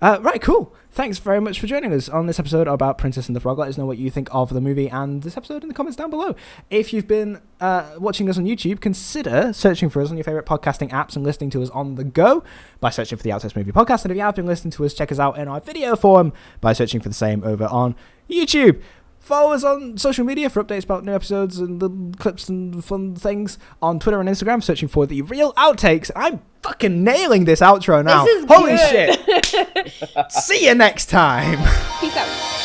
Right, cool. Thanks very much for joining us on this episode about Princess and the Frog. Let us know what you think of the movie and this episode in the comments down below. If you've been watching us on YouTube, consider searching for us on your favourite podcasting apps and listening to us on the go by searching for the Outtakes Movie Podcast. And if you have been listening to us, check us out in our video form by searching for the same over on YouTube. Follow us on social media for updates about new episodes and the clips and fun things on Twitter and Instagram, searching for The Real Outtakes. I'm fucking nailing this outro now. This is Holy good. shit. See you next time. Peace out.